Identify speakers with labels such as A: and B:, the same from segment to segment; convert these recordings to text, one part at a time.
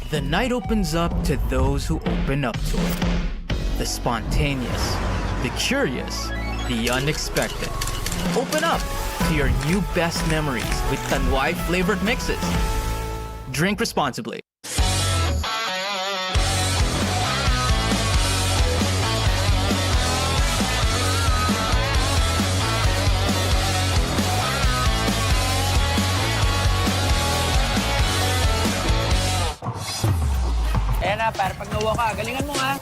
A: The night opens up to those who open up to it. The spontaneous, the curious, the unexpected. Open up to your new best memories with Tanduay flavored mixes. Drink responsibly.
B: Ayan na, para pag nawa ka, galingan mo ha.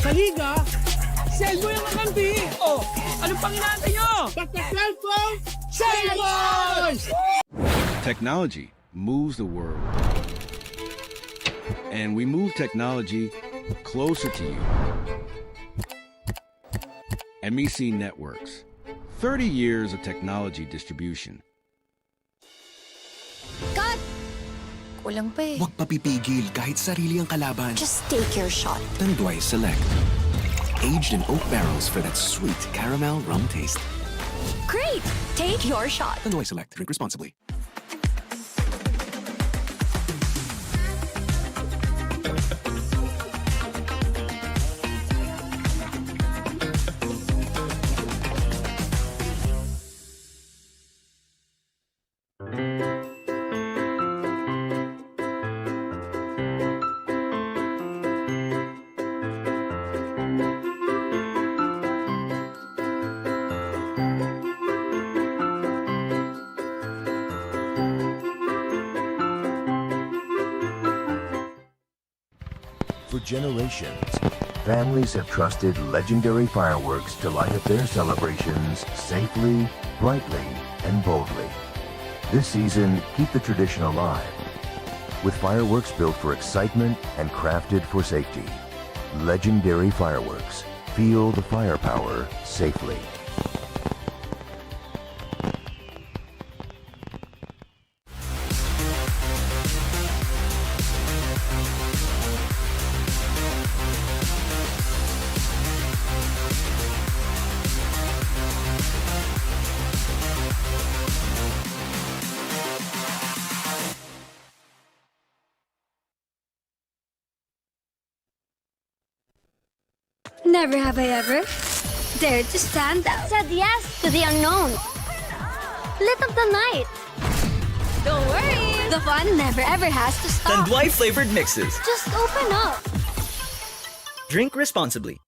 B: Saliga, sell mo yung makampi. Oh, anong pang inaantay nyo? Basta cellphone, cellphones!
C: Technology moves the world. And we move technology closer to you. MEC Networks. 30 years of technology distribution.
D: Cut! Kulang pa eh.
E: Huwag papipigil kahit sarili ang kalaban.
D: Just take your shot.
E: Tanduay Select. Aged in oak barrels for that sweet caramel rum taste.
D: Great! Take your shot.
E: Tanduay Select. Drink responsibly.
F: For generations, families have trusted legendary fireworks to light up their celebrations safely, brightly, and boldly. This season, keep the tradition alive with fireworks built for excitement and crafted for safety. Legendary fireworks. Feel the firepower safely.
G: Never have I ever dared to stand out.
D: Said yes to the unknown.
G: Lit up the night.
D: Don't worry.
G: The fun never ever has to stop.
A: Tanduay flavored mixes.
G: Just open up.
A: Drink responsibly.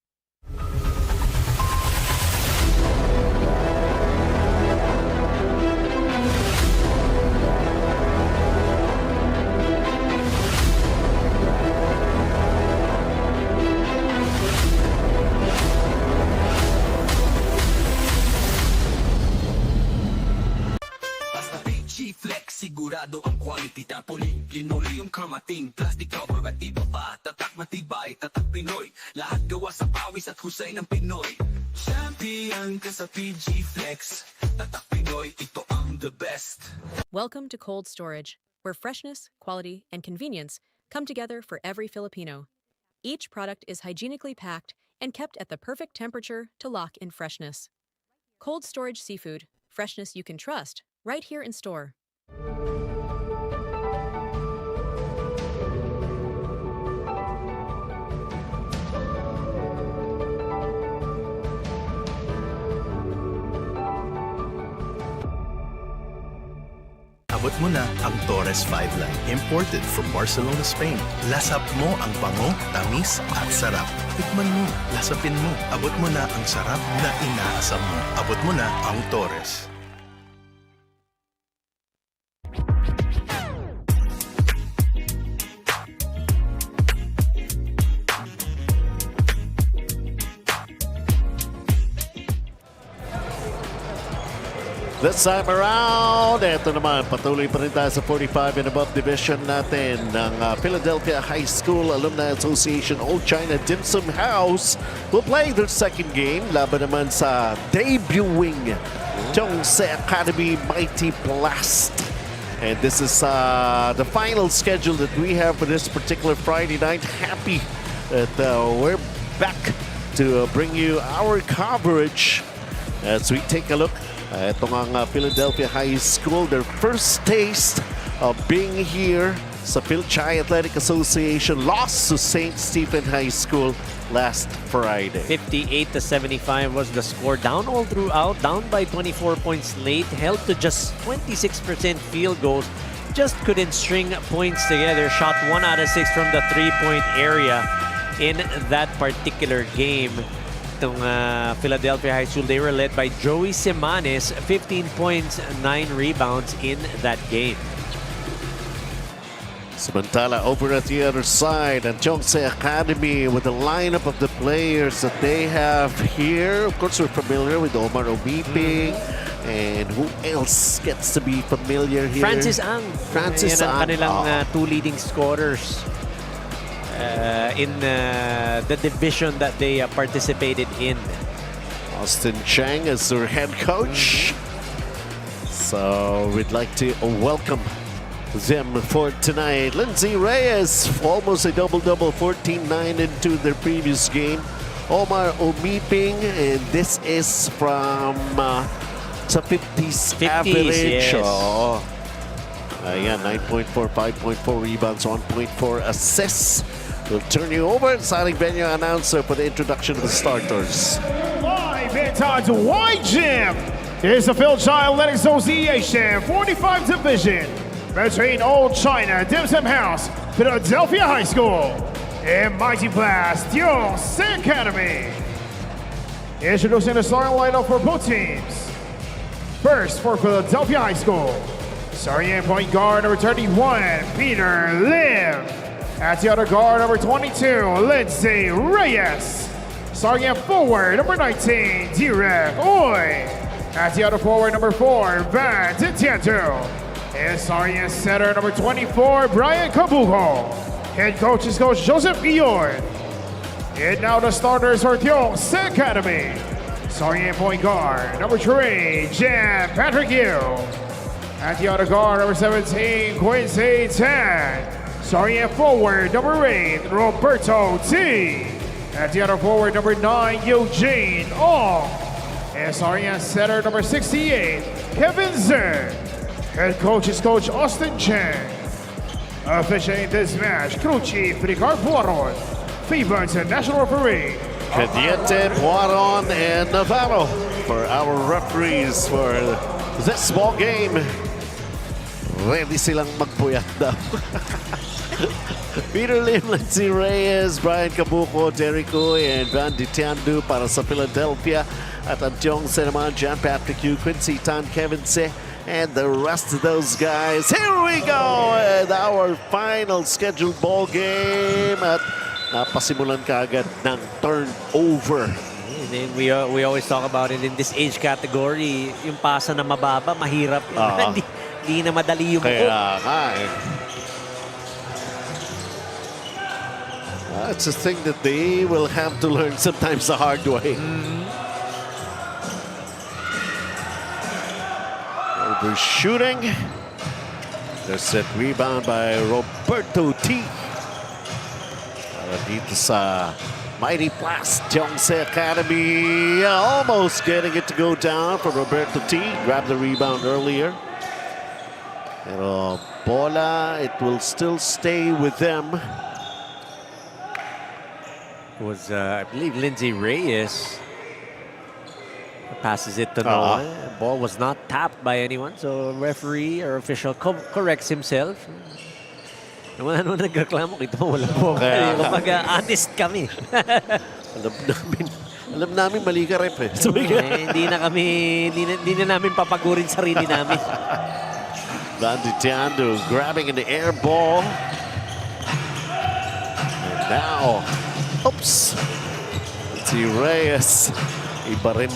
E: Sigurado ang quality tapoli linoleum kamating plastic cover at iba pa tatak matibay tatak Pinoy lahat gawa sa pawis at husay ng Pinoy champion ka sa PG Flex tatak Pinoy ito ang the best.
H: Welcome to Cold Storage, where freshness, quality, and convenience come together for every Filipino. Each product is hygienically packed and kept at the perfect temperature to lock in freshness. Cold Storage Seafood, freshness you can trust, right here in store.
I: Abot mo na ang Torres 5 line, imported from Barcelona, Spain. Lasap mo ang bango, tamis at sarap. Tikman mo, lasapin mo. Abot mo na ang sarap na inaasam mo. Abot mo na ang Torres.
J: This time around, eto naman, patuloy pa rin tayo sa 45 and above division natin ng Philadelphia High School Alumni Association Old China Dimson House will play their second game. Laban naman sa debuting TSA Academy Mighty Plast. And this is the final schedule that we have for this particular Friday night. Happy that we're back to bring you our coverage As we take a look, ito nga Philadelphia High School, their first taste of being here sa Fil-Chi Athletic Association, lost to St. Stephen High School last Friday.
K: 58-75 was the score. Down all throughout, down by 24 points late, held to just 26% field goals. Just couldn't string points together. Shot 1 out of 6 from the three-point area in that particular game. Itong Philadelphia High School, they were led by Joey Semanes, 15 points, 9 rebounds in that game.
J: Samantala, over at the other side, and Chongse Academy with the lineup of the players that they have here. Of course, we're familiar with Omar Omiping. And who else gets to be familiar here?
K: Francis Ang.
J: Francis
K: Yan ang
J: Ang.
K: kanilang two leading scorers in the division that they participated in.
J: Austin Chang is their head coach. So we'd like to welcome them for tonight. Lindsay Reyes, almost a double-double, 14-9 into their previous game. Omar Omiping, and this is from sa 50s average.
K: Yes.
J: Oh. Ayan, 9.4, 5.4 rebounds, 1.4 assists. We'll turn you over sa ating venue announcer for the introduction of the starters.
B: Live inside Y Gym. Here's the Fil-Chi Athletic Association 45 division between Old China Dimson House, Philadelphia High School, and Mighty Plast, TSA Academy. Introducing the starting lineup for both teams. First, for Philadelphia High School, starting at point guard number 31, Peter Lim. At the other guard, number 22, Lindsay Reyes. Starting at forward, number 19, Direk Oy. At the other forward, number 4, Van Tintianto. And starting at center, number 24, Brian Cabujo. Head coach is Coach Joseph Guillon. And now the starters for TSA Academy. Starting at point guard, number 3, Jan Patrick Yu. At the other guard, number 17, Quincy Tan. Starting at forward, number 8, Roberto T. At the other forward, number 9, Eugene Ong. And starting at center, number 68, Kevin Zeng. Head coach is Coach Austin Chang. Officiating this match, crew chief Ricard Buaron. FIBA International referee.
J: Cadiente, Poiron, and Navarro for our referees for this ball game. Ready silang magpuyat daw. Peter Lim, Lindsay Reyes, Brian Cabuco, Derek Uy, and Van Ditiandu para sa Philadelphia. At ang Chongse naman, Jan Patrick Yu, Quincy Tan, Kevin Se, and the rest of those guys. Here we go! And our final scheduled ball game. At napasimulan kaagad ng turnover.
K: And then we always talk about it in this age category. Yung pasa na mababa, mahirap. Hindi na madali yung
J: kaya nga eh. It's a thing that they will have to learn sometimes the hard way. Overshooting. There's that rebound by Roberto T. Dito sa Mighty Plast, TSA Academy. Almost getting it to go down for Roberto T. Grabbed the rebound earlier. Pero bola, it will still stay with them.
K: It was, I believe, Lindsay Reyes passes it to Noah. Ball was not tapped by anyone, so referee or official corrects himself. Naman ano nagreklamo, kita mo wala po. Mag-honest kami.
J: Alam namin mali ka rep eh. So,
K: hindi na namin papagurin sarili namin.
J: Van Ditiandu grabbing in the air ball. And now, oops. Si Reyes. Iba rin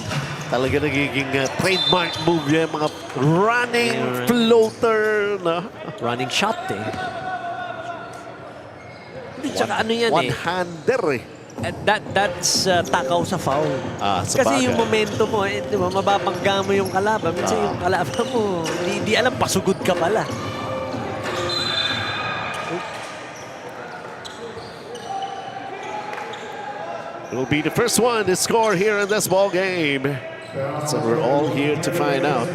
J: talaga nagiging trademark move yung mga running floater. No?
K: Running shot eh. Tsaka ano yan
J: one-hander eh.
K: That's takaw sa foul.
J: Sa
K: kasi
J: bagay.
K: yung momentum mo, di ba, mababangga mo yung kalaban. Minsan yung kalaban mo, di alam, pasugod ka pala.
J: Will be the first one to score here in this ball game. So we're all here to find out.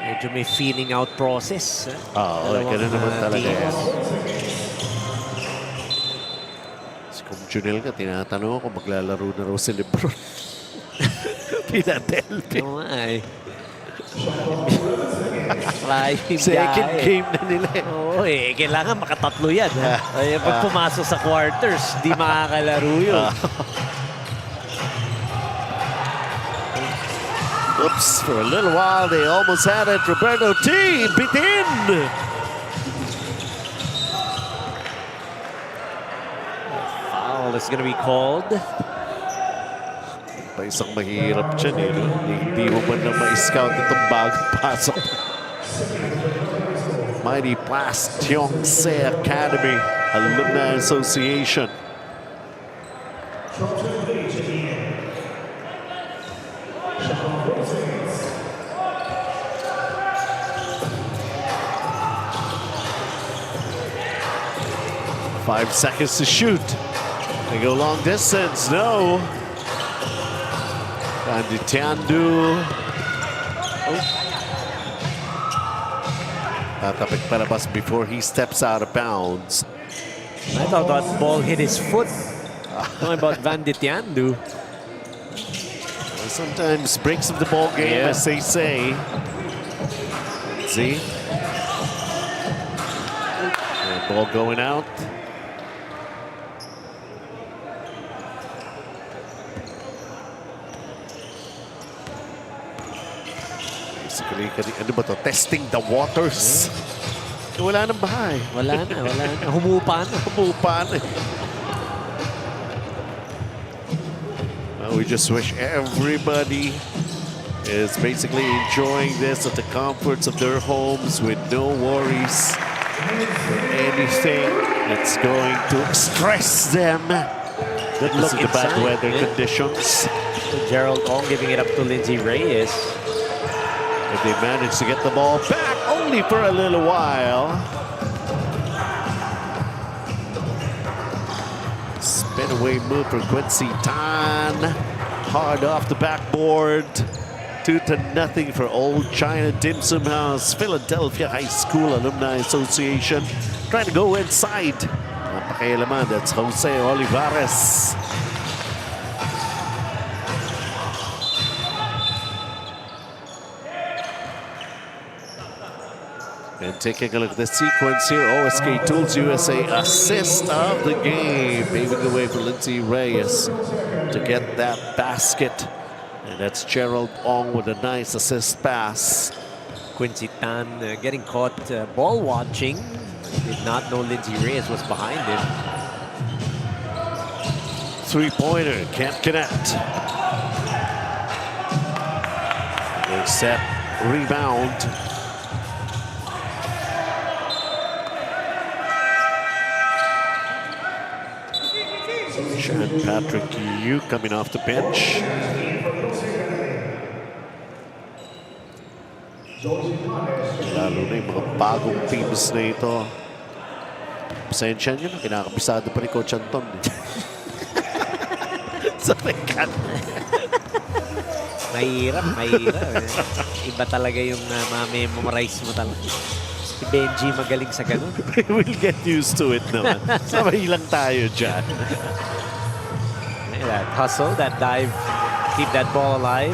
K: Medyo may feeling out process.
J: Ganun naman talaga yan. Si Kum Junel ka, tinatanong ako maglalaro na raw si Lebron. Philadelphia.
K: Oo nga eh.
J: Second game na nila eh.
K: Oo eh, kailangan makatatlo yan. Ay, pag pumasok sa quarters, di makakalaro yun.
J: Oops, for a little while they almost had it. Roberto T. bitin!
K: Foul is gonna be called.
J: Pa isang mahirap dyan eh. No? Hindi mo man na ma-scout itong bagong pasok. Mighty Plast TSA Academy Alumni Association. Five seconds to shoot. They go long distance. No. And Tiandu. Tatapik palabas before he steps out of bounds.
K: I thought that ball hit his foot. Talking about Van de Tiandu.
J: Sometimes breaks of the ball game, as they say. See? And ball going out. Basically, ano ba to? Testing the waters. Wala nang bahay.
K: Wala na, wala na. Humupa na.
J: Humupa na. We just wish everybody is basically enjoying this at the comforts of their homes with no worries for anything that's going to stress them. Good look at the bad weather conditions.
K: Gerald Ong giving it up to Lindsay Reyes.
J: But they managed to get the ball back only for a little while. Spin away move for Quincy Tan. Hard off the backboard. 2-0 for Old China Dimson House. Philadelphia High School Alumni Association trying to go inside. Napakailaman, that's Jose Olivares. And taking a look at the sequence here, OSK Tools USA assist of the game, paving the way for Lindsay Reyes to get that basket. And that's Gerald Ong with a nice assist pass.
K: Quincy Tan getting caught ball watching. Did not know Lindsay Reyes was behind him.
J: Three-pointer, can't connect. Good set, rebound. Sean Patrick Yu coming off the bench. Lalo na yung mga bagong teams na ito. Pasensya nyo na, kinakabisado pa ni Coach Anton. Sa pekat.
K: Mahirap, mahirap. Iba talaga yung ma-memorize mo talaga. Si Benji magaling sa ganun.
J: We'll get used to it naman. Sabay lang tayo dyan.
K: That hustle, that dive, keep that ball alive.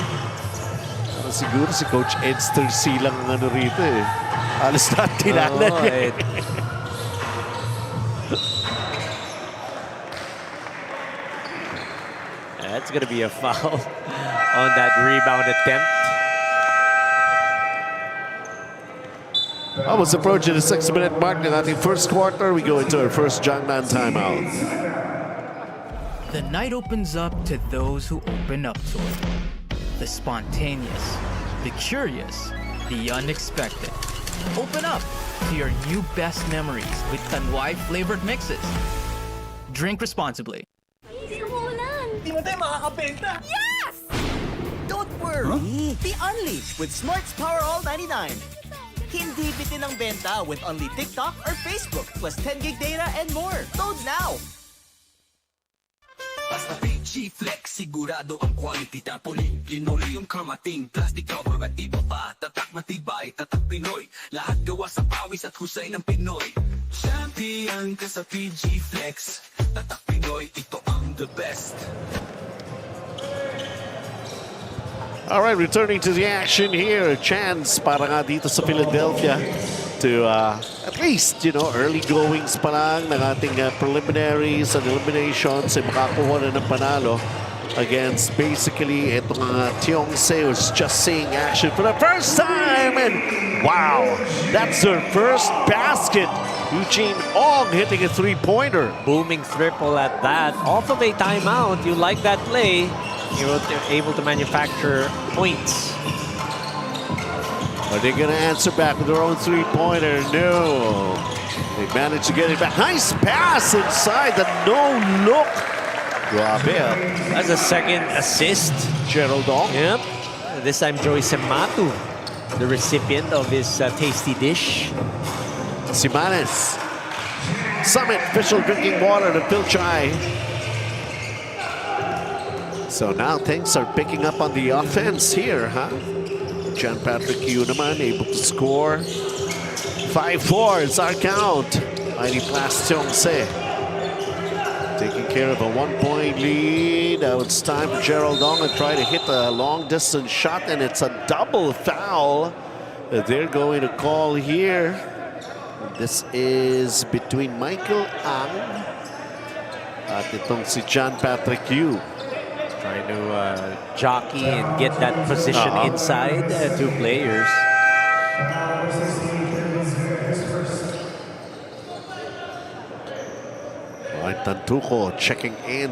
J: Siguro si Coach Edster silang ano rito eh. Alas na tinala niya.
K: That's gonna be a foul on that rebound attempt.
J: Almost approaching the 6-minute mark ng ating first quarter. We go into our first Jiangnan timeout.
A: The night opens up to those who open up to it. The spontaneous, the curious, the unexpected. Open up to your new best memories with Tanwai flavored mixes. Drink responsibly.
E: Di mo tayo makakabenta!
L: Yes! Don't worry, be unleashed with Smart's Power All 99. Hindi bitin ang benta with only TikTok or Facebook plus 10 gig data and more. Load now!
E: Plus na Fil-Chi Flex, sigurado ang quality. Tarpaulin, linoleum, kamating, plastic cover at iba pa. Tatak matibay, tatak Pinoy. Lahat gawa sa pawis at husay ng Pinoy. Champion ka sa Fil-Chi Flex. Tatak Pinoy, ito ang the best.
J: All right, returning to the action here. A chance para nga dito sa Philadelphia to at least, you know, early goings pa lang ng ating preliminaries and eliminations ay makakuha na ng panalo against basically itong TSA who's just seeing action for the first time. And wow, that's their first basket. Eugene Ong hitting a three-pointer.
K: Booming triple at that. Off of a timeout. You like that play. You're able to manufacture points.
J: Are they going to answer back with their own three-pointer? No. They managed to get it back. Nice pass inside the no-look. Grabe.
K: That's a second assist.
J: Gerald Ong.
K: Yep. This time Joyce Matu, the recipient of this tasty dish.
J: Simanes. Summit official drinking water to Fil-Chi. So now things are picking up on the offense here, huh? John Patrick Yu naman able to score. 5-4 is our count. Mighty Plast TSA taking care of a 1-point lead. Now it's time for Gerald Ong to try to hit a long-distance shot, and it's a double foul that they're going to call here. This is between Michael Ang at itong si John Patrick Yu.
K: Trying to jockey and get that position inside two players.
J: Alright, Tantuko checking in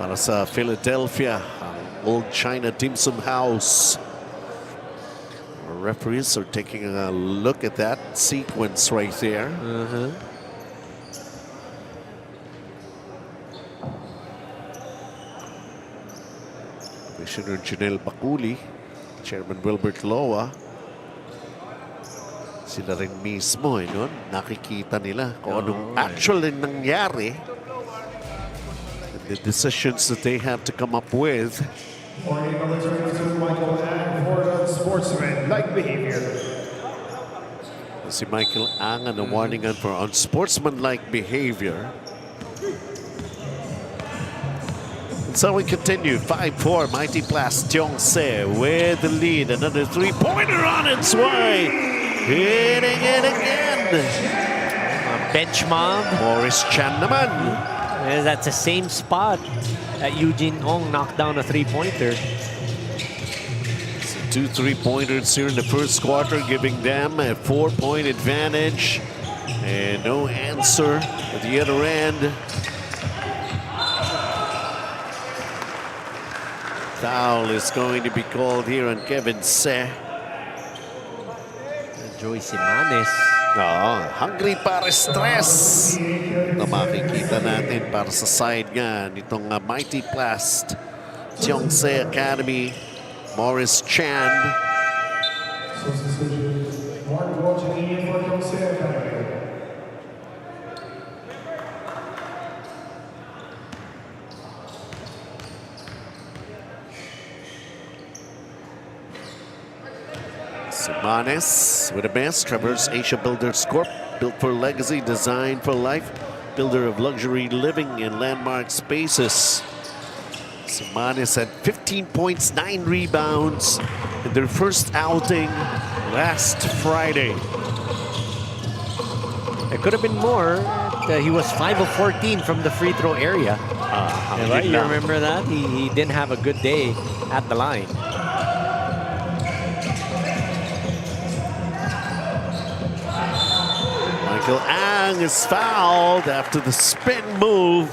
J: para sa Philadelphia, ang old CHINA DIMSON HOUSE. Our referees are taking a look at that sequence right there. Commissioner Janelle Baculi, Chairman Wilbert Loa, sila rin mismo no? Nakikita nila kung anong actually nangyari and the decisions that they have to come up with.
B: Sportsman-like behavior.
J: Si Michael Ang ang warningan for unsportsmanlike behavior. And so we continue, 5-4, Mighty Plast TSA with the lead. Another three-pointer on its way. Hitting it again.
K: Bench mob.
J: Morris Chan naman.
K: And that's the same spot that Eugene Ong knocked down a three-pointer.
J: So 2 3-pointers here in the first quarter, giving them a 4-point advantage. And no answer at the other end. Foul is going to be called here on Kevin Se.
K: Joyce Simanes.
J: Hungry para stress na makikita natin para sa side nga nitong Mighty Plast TSA Academy. Morris Chan. Simanes with a miss. Traverse Asia Builders Corp. Built for legacy, designed for life. Builder of luxury living in landmark spaces. Simanes had 15 points, 9 rebounds in their first outing last Friday.
K: It could have been more. He was 5 of 14 from the free throw area. Right? You remember that? He didn't have a good day at the line.
J: Michael Ang is fouled after the spin move.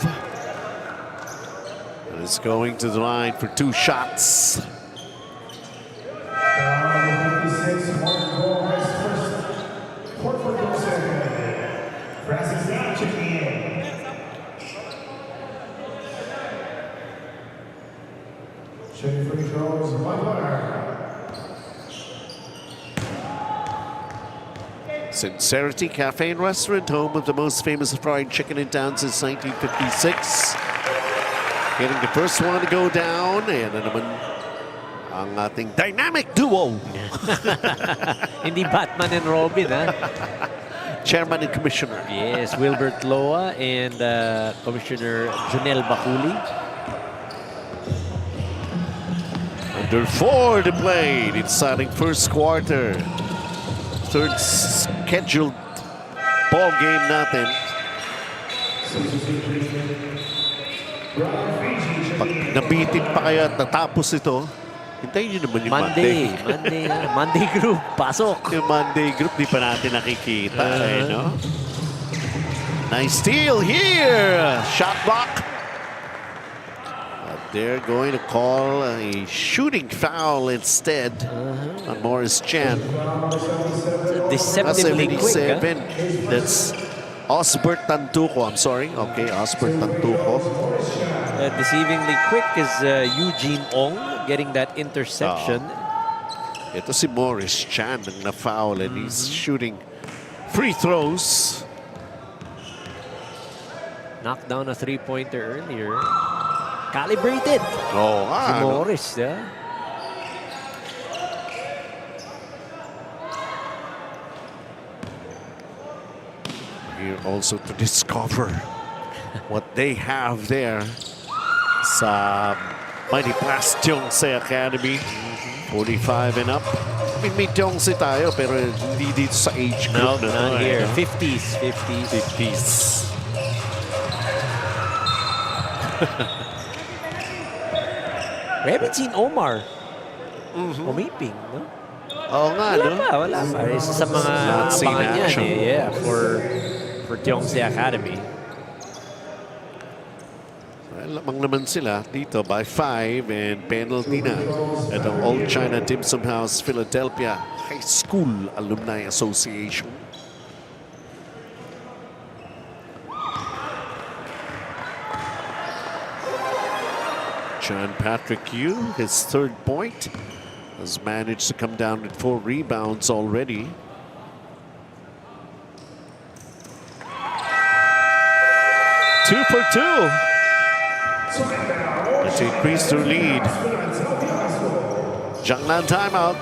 J: And is going to the line for 2 shots. Sincerity Cafe and Restaurant, home of the most famous fried chicken in town since 1956. Getting the first one to go down. Ayan na naman ang ating dynamic duo.
K: Hindi Batman and Robin, ha?
J: Chairman and Commissioner.
K: Yes, Wilbert Loa and Commissioner Junel Baculi.
J: Under 4 to play. Deciding first quarter. Third scheduled ball game natin. Pag nabitin pa kaya at natapos ito, hintayin nyo naman yung Monday.
K: Monday group, pasok.
J: Yung Monday group, di pa natin nakikita. No? Nice steal here. Shot block. But they're going to call a shooting foul instead on Morris Chan.
K: Deceptively quick.
J: That's Osbert Tantuco. I'm sorry. Okay, Osbert Tantuco.
K: Deceivingly quick is Eugene Ong getting that interception.
J: Ito si Morris Chan ang na-foul and he's shooting free throws.
K: Knocked down a three-pointer earlier. Calibrated. Si Morris, yeah.
J: Here also to discover what they have there sa Mighty Plast Tiongse Academy. 45 and up. I mean, may Tiongse tayo pero hindi dito sa age group.
K: No, not here. 50s. We haven't seen Omar umiping, no?
J: Oo nga,
K: Wala pa. Isa sa mga abangan niyan, yeah, for Tiongse Academy.
J: Lamang naman sila dito by 5 and penalty na at ang Old China Dimson House Philadelphia High School Alumni Association. John Patrick Yu, his third point, has managed to come down with 4 rebounds already. Two for two. To increase their lead. Jiangnan timeout.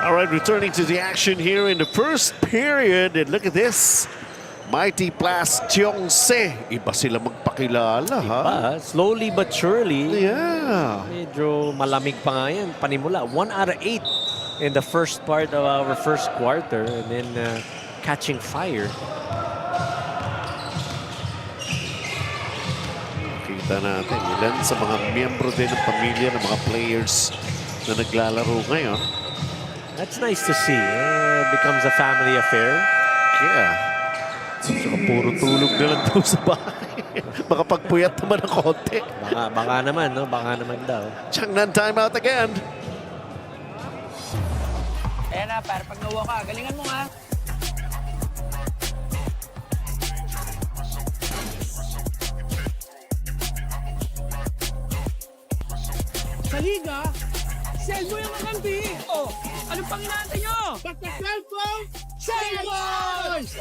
J: All right, returning to the action here in the first period. And look at this. Mighty Plast Tiongse. Iba sila magpakilala, ha?
K: Slowly but surely.
J: Yeah.
K: Medyo malamig pa nga yan. Panimula. 1 out of 8 in the first part of our first quarter. And then catching fire.
J: Kita natin ilan sa mga miyembro din ng pamilya ng mga players na naglalaro ngayon.
K: That's nice to see. It becomes a family affair.
J: Yeah. Saka puro tulog na lang daw sa bahay. Makapagpuyat naman ng konti.
K: Baka naman, no? Baka naman daw.
J: Jiangnan timeout again.
M: Ayan na, para pag nawa ka, galingan mo nga. Sa liga, sell mo yung kakampi. Oh, anong pang inaantay nyo? Basta cellphone, cellphones!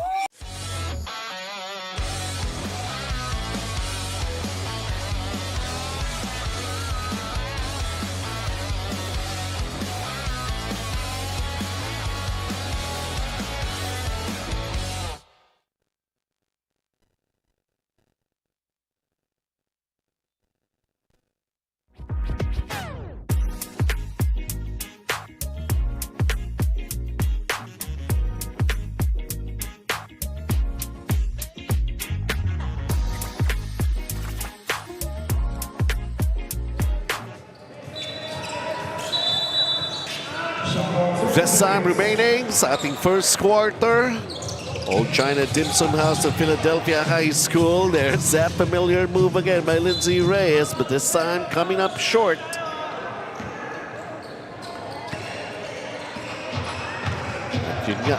J: This time remaining sa ating first quarter. Old China Dimson House of Philadelphia High School. There's that familiar move again by Lindsay Reyes, but this time coming up short. Yun nga.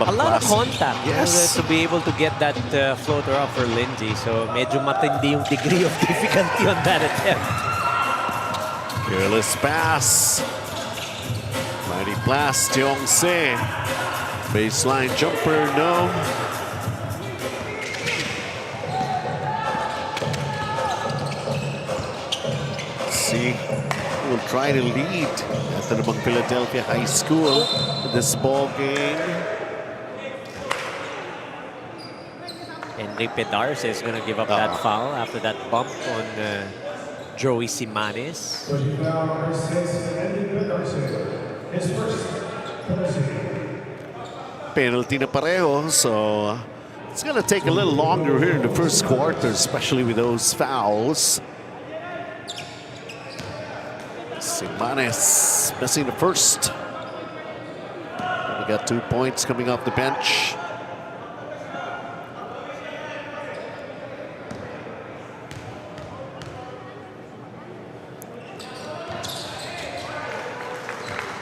K: A lot of contact,
J: yes,
K: to be able to get that floater up for Lindsay. So medyo matindi yung degree of difficulty on that attempt.
J: Careless pass. Mighty Plast, Yong-se. Baseline jumper, no. See, will try to lead at the Philadelphia High School this ball game.
K: Henry Pedarce is going to give up that foul after that bump on Joey Simanes.
J: Penalty na pareho, so it's going to take a little longer here in the first quarter, especially with those fouls. Simanes missing the first. We got 2 points coming off the bench.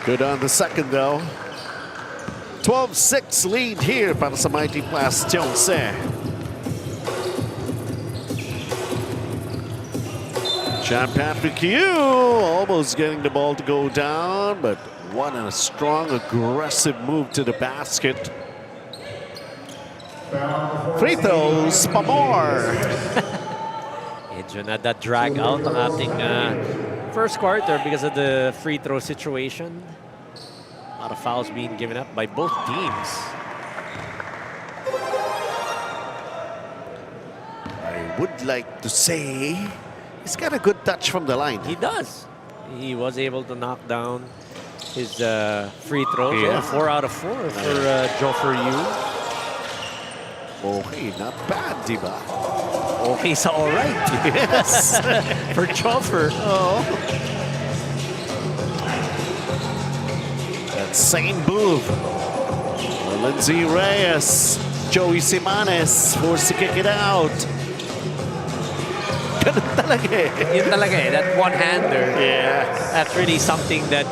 J: Good on the second, though. 12-6 lead here para sa Mighty Plast, Yong-se. John Patrick Yu almost getting the ball to go down, but what a strong, aggressive move to the basket. Free throws, pa more.
K: Medyo na that drag out ang ating first quarter because of the free throw situation. A lot of fouls being given up by both teams.
J: I would like to say he's got a good touch from the line.
K: He does. He was able to knock down his free throws.
J: Yeah.
K: 4 out of 4 for Joffer Yu.
J: Okay, not bad, diba?
K: Okay, so all right.
J: Yes.
K: For Joffer.
J: Oh. That same move. Lindsay Reyes, Joey Simanes forced to kick it out. Ganun talaga eh.
K: Yun talaga eh, that one-hander.
J: Yeah.
K: That's really something that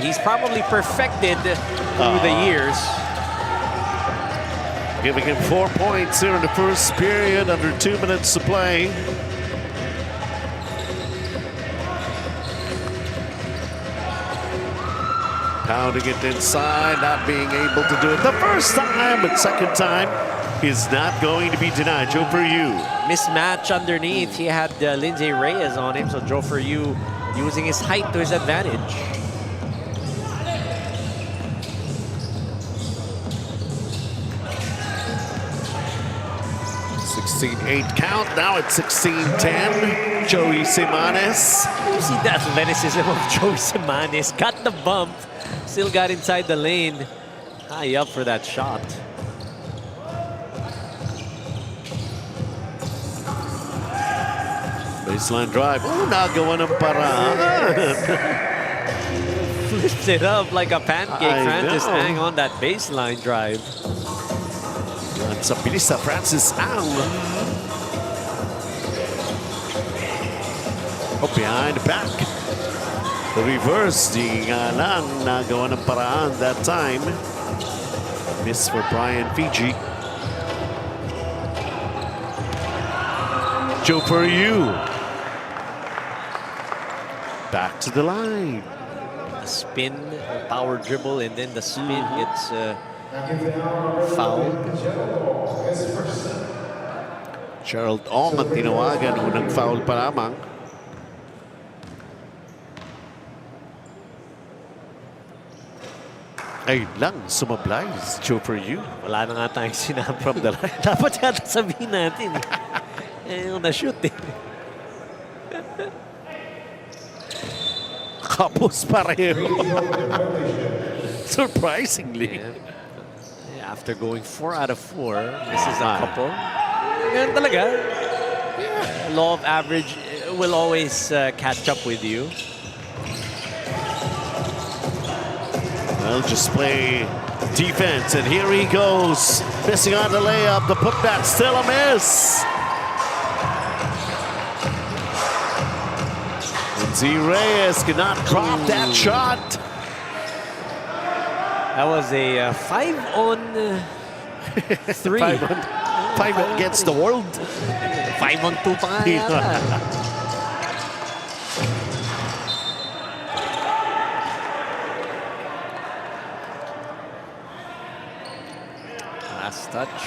K: he's probably perfected through the years.
J: Giving him 4 points here in the first period, under 2 minutes to play. Pounding it inside, not being able to do it the first time, but second time is not going to be denied. Joffer Yu.
K: Mismatch underneath. He had Lindsay Reyes on him, so Joffer Yu using his height to his advantage.
J: (16-8) count. Now it's 16-10. Joey Simanes.
K: You see the athleticism of Joey Simanes. Got the bump. Still got inside the lane. High up for that shot.
J: Baseline drive. Oh, nagawa ng paraan.
K: Flips it up like a pancake. Francis Ang on that baseline drive.
J: Yan sa bilis sa Francis Ang. Oh, behind the back. The reverse, di nga lang nagawa ng paraan that time. Miss for Brian Fil-Chi. Joffer Yu. Back to the line.
K: A spin, a power dribble, and then the spin gets fouled.
J: Gerald Ong ang tinawagan, unang foul pa lamang. Ay lang, sumablay si Joffer Yu.
K: Wala na nga tayong sinabi from the line. Dapat yata sabihin natin. Yung na-shoot eh.
J: Kapos pareho. Surprisingly.
K: Yeah, after going 4 out of 4, this is a couple. Ganun talaga. Yeah. Law of average will always catch up with you.
J: They'll just play defense, and here he goes. Missing on the layup. The putback still a miss. Z Reyes cannot drop that shot.
K: That was a 5-on-3.
J: 5 against the world.
K: 5-on-2 pa nga yata. Last touch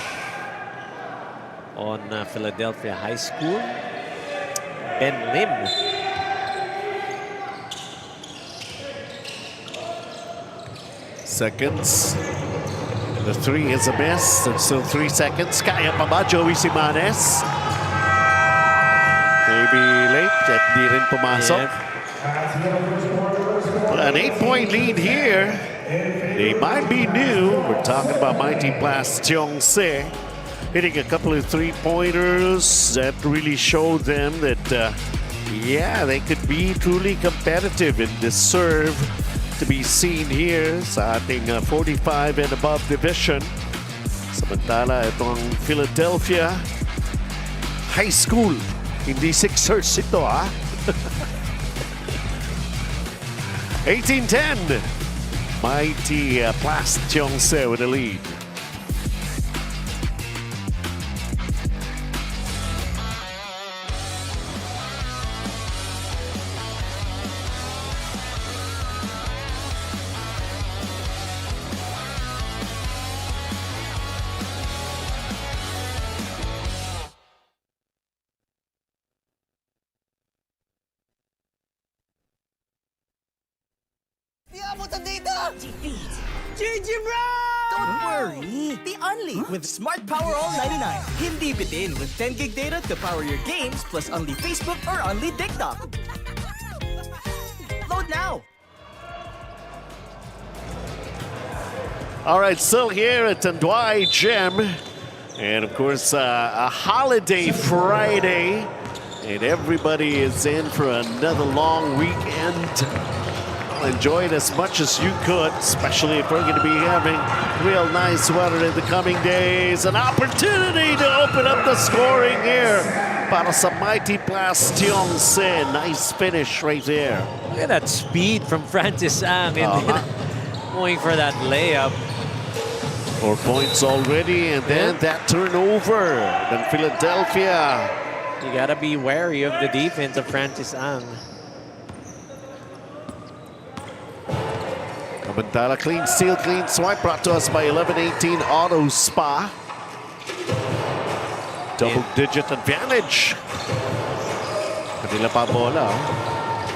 K: on Philadelphia High School. Ben Lim.
J: Seconds. The 3 is a miss. There's still 3 seconds. Kaya pa ba Joey Simanes? Maybe late. At di rin pumasok. An 8-point lead here. They might be new. We're talking about Mighty Plast Cheong-se hitting a couple of 3-pointers that really showed them that, yeah, they could be truly competitive in this serve. To be seen here sa ating 45 and above division. Samantala, itong Philadelphia High School. Hindi Sixers ito, ha? 18-10. Mighty Plast Cheong-se with a lead.
L: GG bro! Don't worry, be only with Smart Power All 99. Hindi bitin with 10 gig data to power your games plus only Facebook or only TikTok. Load now!
J: All right, still here at Tanduay Gym. And of course, a holiday Friday. And everybody is in for another long weekend. Enjoy it as much as you could, especially if we're going to be having real nice weather in the coming days. An opportunity to open up the scoring here para sa Mighty Plast Cheong-se. Nice finish right there.
K: Look at that speed from Francis Ang and then going for that layup.
J: 4 points already, and then that turnover. Then Philadelphia.
K: You gotta be wary of the defense of Francis Ang.
J: Samantala, clean steal, clean swipe brought to us by 1118 Auto Spa. Double-digit advantage. Kanila pa bola.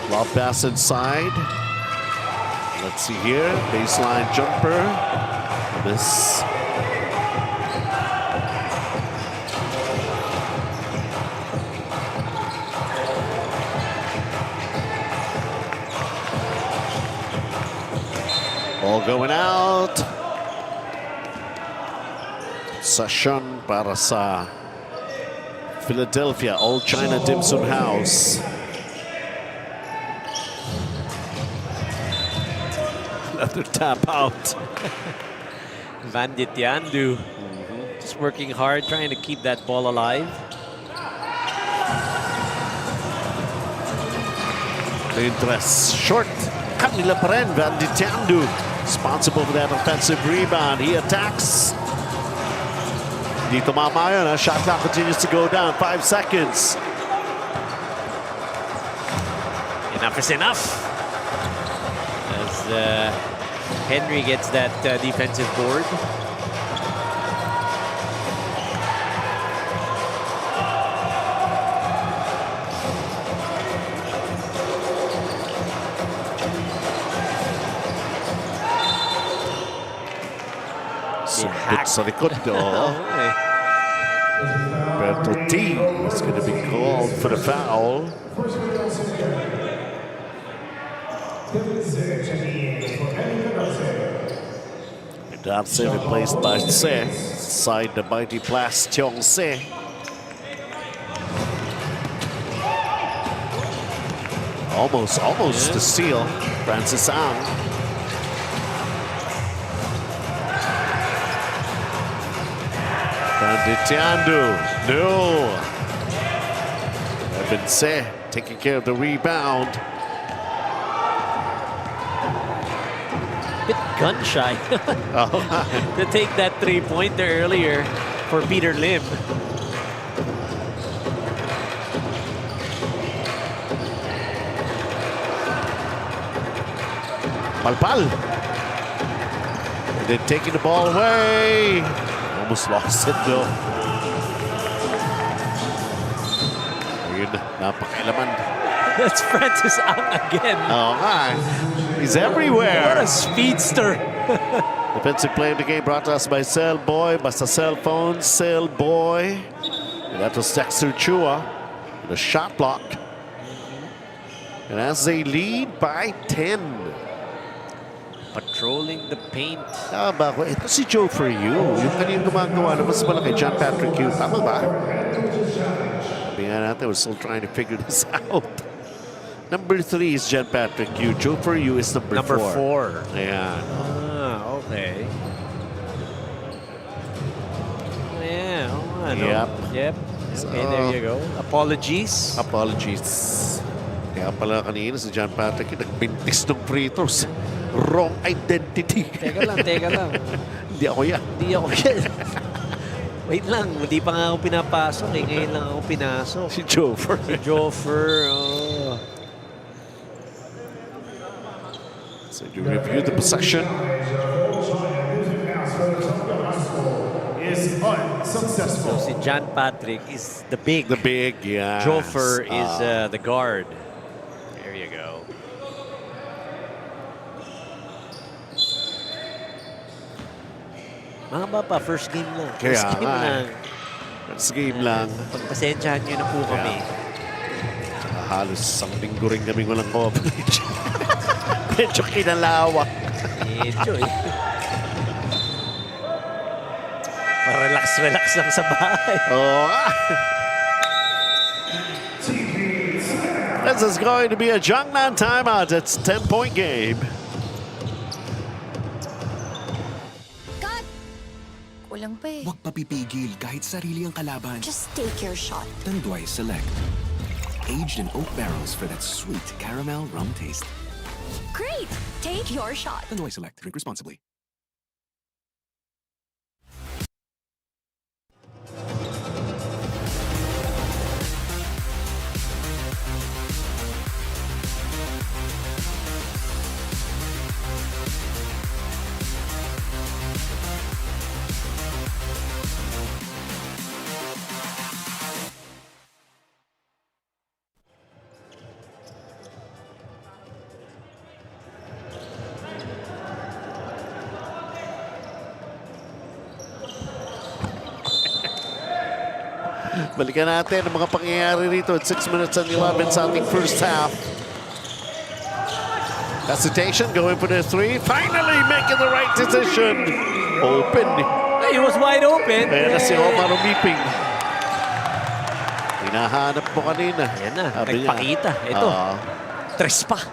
J: Lob pass inside. Let's see here. Baseline jumper. This. Ball going out. Session para sa Philadelphia Old China Dimson House. Another tap out.
K: Vandit Yandu just working hard, trying to keep that ball alive.
J: Interest short. Kanila pa rin, Vandit Yandu. Responsible for that offensive rebound. He attacks. Hindi tumama yun. Shot clock continues to go down. 5 seconds.
K: Enough is enough. As Henry gets that defensive board.
J: Sumbit sa likod. Berto T is going to be called for the foul. That's replaced by Se. Side the Mighty Plast Cheong-se. Almost the steal. Francis Ang. Anditiando. No. Ebense taking care of the rebound.
K: Bit gun shy to take that three-pointer earlier for Peter Lim.
J: Palpal. And then taking the ball away. Almost lost it though. Ayun, napakailaman.
K: That's Francis Ang again.
J: Oh, hi. He's everywhere.
K: What a speedster.
J: Defensive play of the game brought to us by Cell Boy. Basta cell phone, Cell Boy. And that was Dexter Chua. And a shot block. And as they lead by 10.
K: Patrolling the paint.
J: Tama ba ako? Ito si Joe for you. Yung kanina gumagawa na mas malaki, John Patrick Hughes. Tama ba? Sabi nga natin, we're still trying to figure this out. Number 3 is John Patrick Hughes. Joe for you is number 4. Ayan.
K: Ah, okay. Yeah. Oh,
J: Yep.
K: Yep. Okay, there you go. Apologies.
J: Apologies. Kaya pala kanina si John Patrick nagbintis ng free throws. Wrong identity.
K: Teka lang.
J: Hindi ako yan.
K: Wait lang, hindi pa nga ako pinapasok eh. Ngayon lang ako pinasok.
J: Si Jofer.
K: Oh.
J: So you review the possession.
B: Is unsuccessful.
K: So si John Patrick is the big.
J: The big, yeah.
K: Jofer is the guard. There you go. Mahaba pa, first game lang.
J: First game lang.
K: Pagpasensyahan nyo na po kami.
J: Halos isang linggo rin kaming walang coverage. Medyo kinalawa.
K: Medyo eh. Relax lang sa bahay.
J: Oh. This is going to be a Jiangnan timeout. It's a 10-point game.
D: Kulang pa eh.
E: Huwag papipigil kahit sarili ang kalaban.
D: Just take your shot.
E: Tanduay Select. Aged in oak barrels for that sweet caramel rum taste.
D: Great! Take your shot.
E: Tanduay Select. Drink responsibly.
J: Balikan natin ang mga pangyayari rito at 6 minutes and 11 sa ating first half. Hesitation, going for the 3. Finally making the right decision. Open.
K: He was wide open.
J: Ayan na si Omar umiping. Hinahanap mo kanina.
K: Ayan na, nagpakita. Ito, tres pa.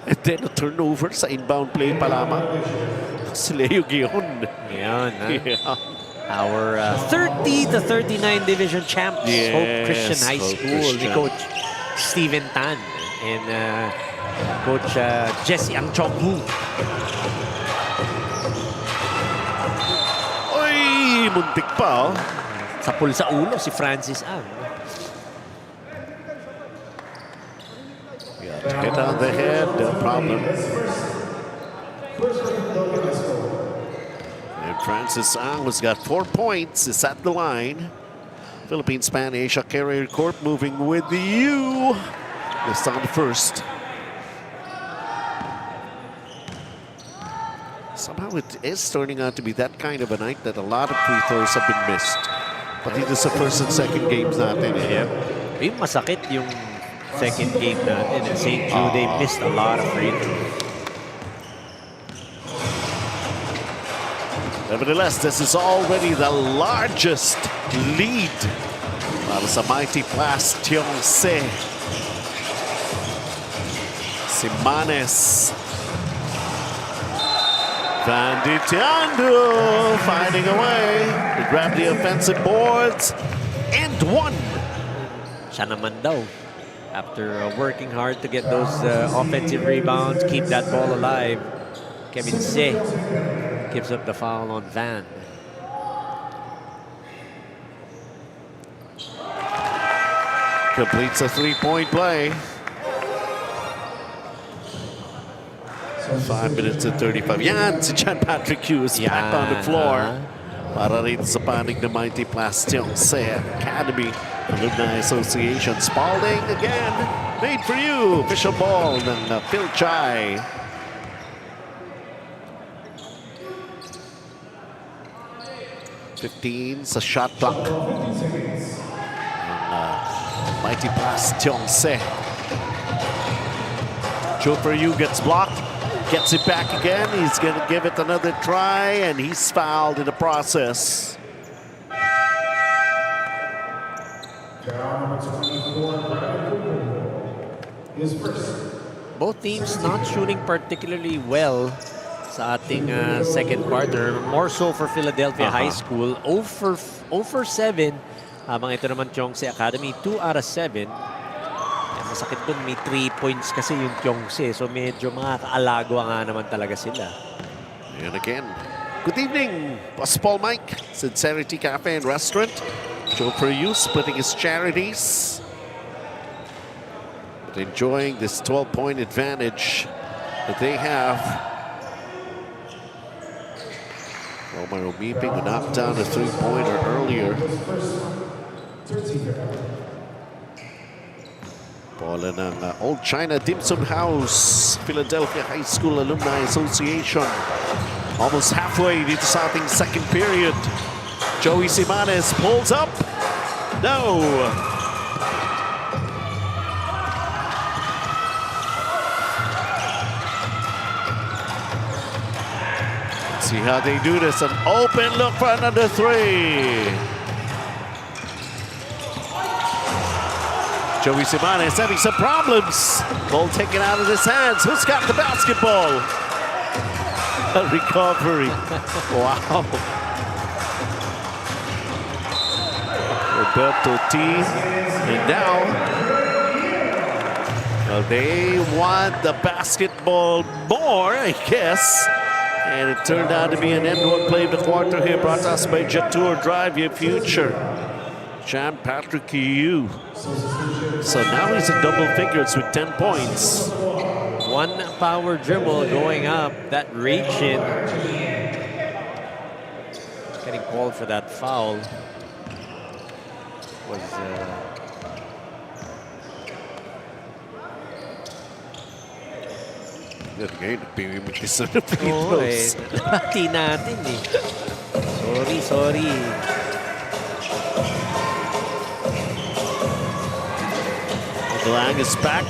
J: And then a turnover sa inbound play pa lamang. Si Leo Gion.
K: Ayan,
J: Yeah.
K: Our 30-39 division champs,
J: Yes,
K: Hope Christian High
J: Hope
K: School, ni
J: Christian.
K: Coach Steven Tan and Coach Jesse Ang Chong Hu.
J: Oy, muntik pa, oh.
K: Sapul sa ulo si Francis Ang.
J: Yeah, to get on the head, no problem. And Francis Ang has got 4 points. Is at the line. Philippines Pan Asia Carrier Corp moving with you. This on the first. Somehow it is turning out to be that kind of a night that a lot of free throws have been missed. Pati doon sa first and second games natin.
K: Yep. Yung masakit yung second game natin. St. Jude, they missed a lot of free throws.
J: Nevertheless, this is already the largest lead para sa Mighty Plast TSA. Si Manes. Van Ditiando finding a way to grab the offensive boards and one.
K: Siya naman daw. After working hard to get those offensive rebounds, keep that ball alive, Kevin Se gives up the foul on Van.
J: Completes a three-point play. 5 minutes and 35. Yan, si John Patrick Hughes back on the floor. Para rin sa panig ng Mighty Plast Academy Alumni Association. Spalding again, made for you. Official ball ng Fil-Chi. .15 sa shot clock. Mighty Plast Joe for you gets blocked. Gets it back again. He's going to give it another try, and he's fouled in the process.
K: Both teams not shooting particularly well sa ating second quarter. More so for Philadelphia High School. 0 for 7. Habang ito naman Chongse Academy, 2 out of 7. Masakit dun, may 3 points kasi yung Chongse. So medyo makakaalagwa nga naman talaga sila.
J: And again, good evening, Boss Paul Mike, Sincerity Cafe and Restaurant. Joe for you splitting his charities. But enjoying this 12-point advantage that they have. Romero Meeping who knocked down a three-pointer earlier. Bola ng Old China Dimson House, Philadelphia High School Alumni Association. Almost halfway dito sa ating second period. Joey Simanes pulls up. No! Let's see how they do this. An open look for another three. Joey Simanes having some problems. Ball taken out of his hands. Who's got the basketball? A recovery. Wow. Roberto T. And now, well, they want the basketball more, I guess. And it turned out to be an end-one play of the quarter here, brought to us by Jetour Drive Your Future. John Patrick Yu. So now he's in double figures with 10 points.
K: One power dribble going up, that reach in. Getting called for that foul. Was
J: Good game, pinimikis na free throws.
K: Laki natin eh. Sorry.
J: Lang is back.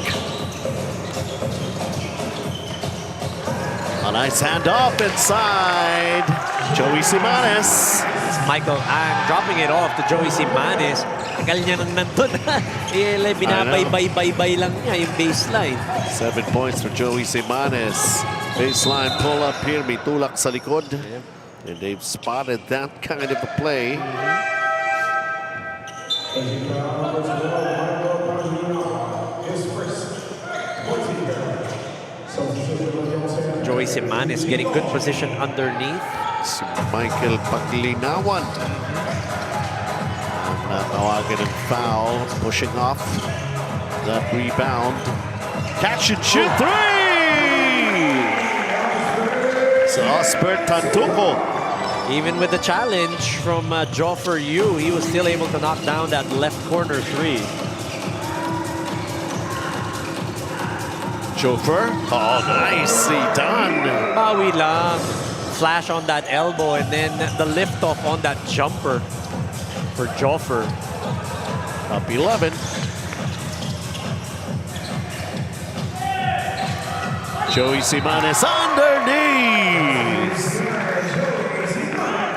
J: A nice handoff inside. Joey Simanes.
K: It's Michael Ang dropping it off to Joey Simanes. Tagal niya nang nandun. Binabaybay lang niya yung baseline.
J: 7 points for Joey Simanes. Baseline pull up here. May tulak sa likod. And they've spotted that kind of a play.
K: Joey Simanes getting good position underneath.
J: Michael Paglinawan. Nawagan and foul. Pushing off that rebound. Catch and shoot three! So Osbert Tantuco.
K: Even with the challenge from Joffer Yu, he was still able to knock down that left corner three.
J: Joffer. Oh, nicely done.
K: Bawi lang. Flash on that elbow and then the lift off on that jumper for Joffer.
J: Up 11. Joey Simanes underneath.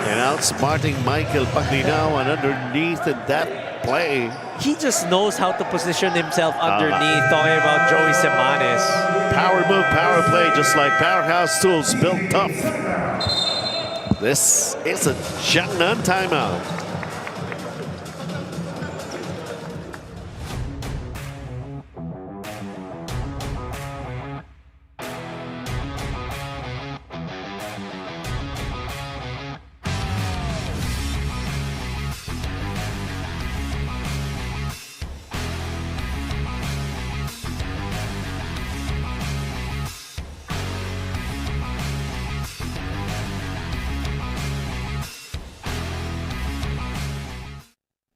J: And outsmarting Michael Paglinawan underneath in that play.
K: He just knows how to position himself underneath, talking about Joey Simanes.
J: Power move, power play, just like Powerhouse Tools, built tough. This is a Jiangnan timeout.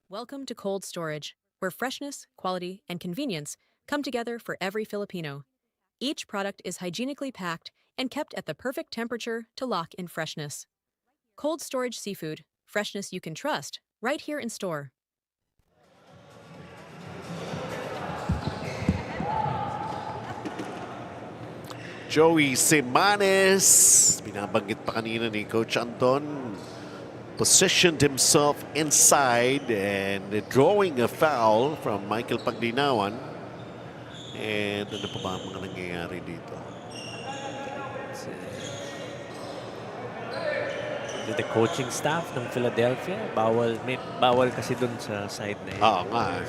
H: Welcome to cold storage, where freshness, quality, and convenience come together for every Filipino. Each product is hygienically packed and kept at the perfect temperature to lock in freshness. Cold storage seafood, freshness you can trust, right here in store.
J: Joey Semanes, binabanggit pa kanina ni Coach Anton, positioned himself inside and drawing a foul from Michael Pagdinawan. And ano pa ba ang mga nangyayari dito?
K: The coaching staff ng Philadelphia, bawal kasi dun sa side na yun.
J: Oo nga.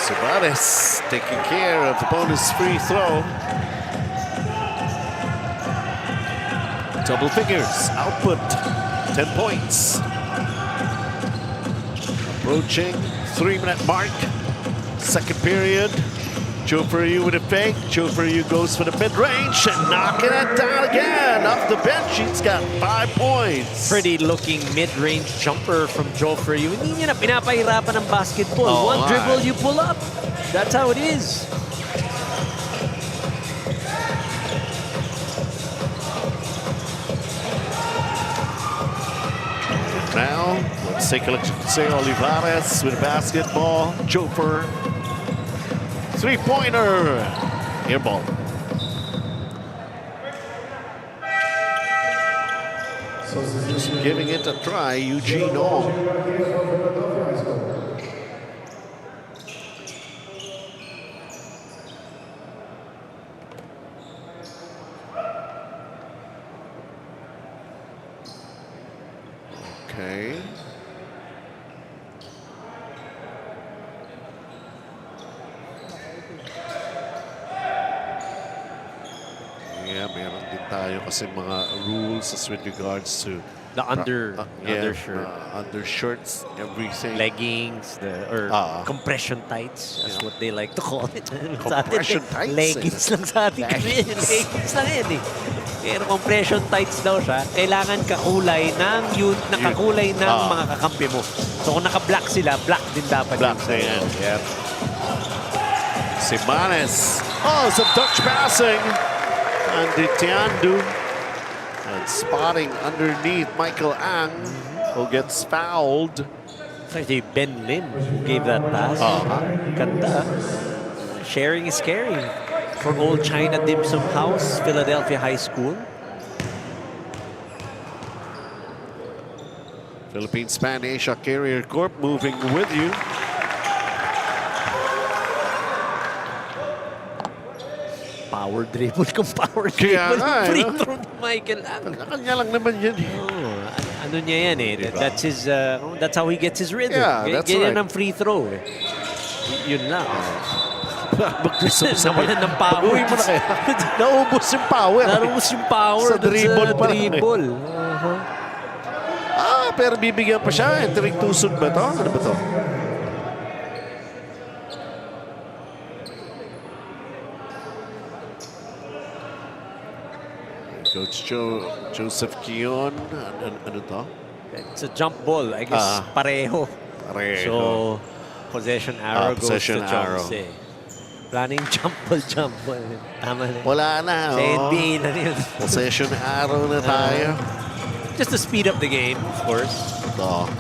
J: Semanes taking care of the bonus free throw. Double figures, output, 10 points. Approaching 3-minute mark, second period. Joe for you with a fake. Joe for you goes for the mid-range and knocking it down again. Off the bench, he's got 5 points.
K: Pretty looking mid-range jumper from Joe for you. Hindi niya na pinapahirapan ng basketball.
J: Oh,
K: one dribble, you pull up. That's how it is.
J: Now, let's take a look at Jose Olivares with basketball. Joper. Three-pointer. Air ball. Just giving it a try, Eugene Ong. Okay. Yeah, meron din tayo kasi mga rules as with regards to
K: the undershirt,
J: undershirts, everything,
K: leggings, compression tights. That's what they like to call it.
J: Compression tights.
K: Leggings lang sa atin. Leggings lang yan eh. Pero compression tights daw siya, kailangan kakulay ng nakakulay ng mga kakampi mo. So kung naka-black sila, black din dapat.
J: Black din yan. Yep. Semanes. Oh, some touch passing. And Tiandu. And spotting underneath Michael Ang, who gets fouled.
K: It's actually Ben Lim who gave that pass. Ganda. Sharing is caring. For old China Dimsum House, Philadelphia High School.
J: Philippines Pan Asia Carrier Corp moving with you.
K: Power dribble kung power dribble. Free throw ni Michael Ang.
J: Kanya lang naman yan.
K: Ano niya yan eh. That's his. That's how he gets his rhythm.
J: Yeah, that's
K: Ganyan
J: right.
K: ang free throw eh. Yun lang.
J: Nawalan
K: ng power.
J: Uwi mo na kaya. Naubos yung power.
K: Naubos yung power
J: sa dribble pa lang.
K: Dribble.
J: Pero bibigyan pa siya. Entering tusod ba to? Ano ba to? Coach Joseph Kion. Ano to?
K: It's a jump ball. I guess pareho. So, possession arrow goes to Jose. Planning jump ball. Tama na.
J: Wala na.
K: Sa NBA na rin.
J: Possession arrow na tayo.
K: Just to speed up the game, of course.
J: Ito.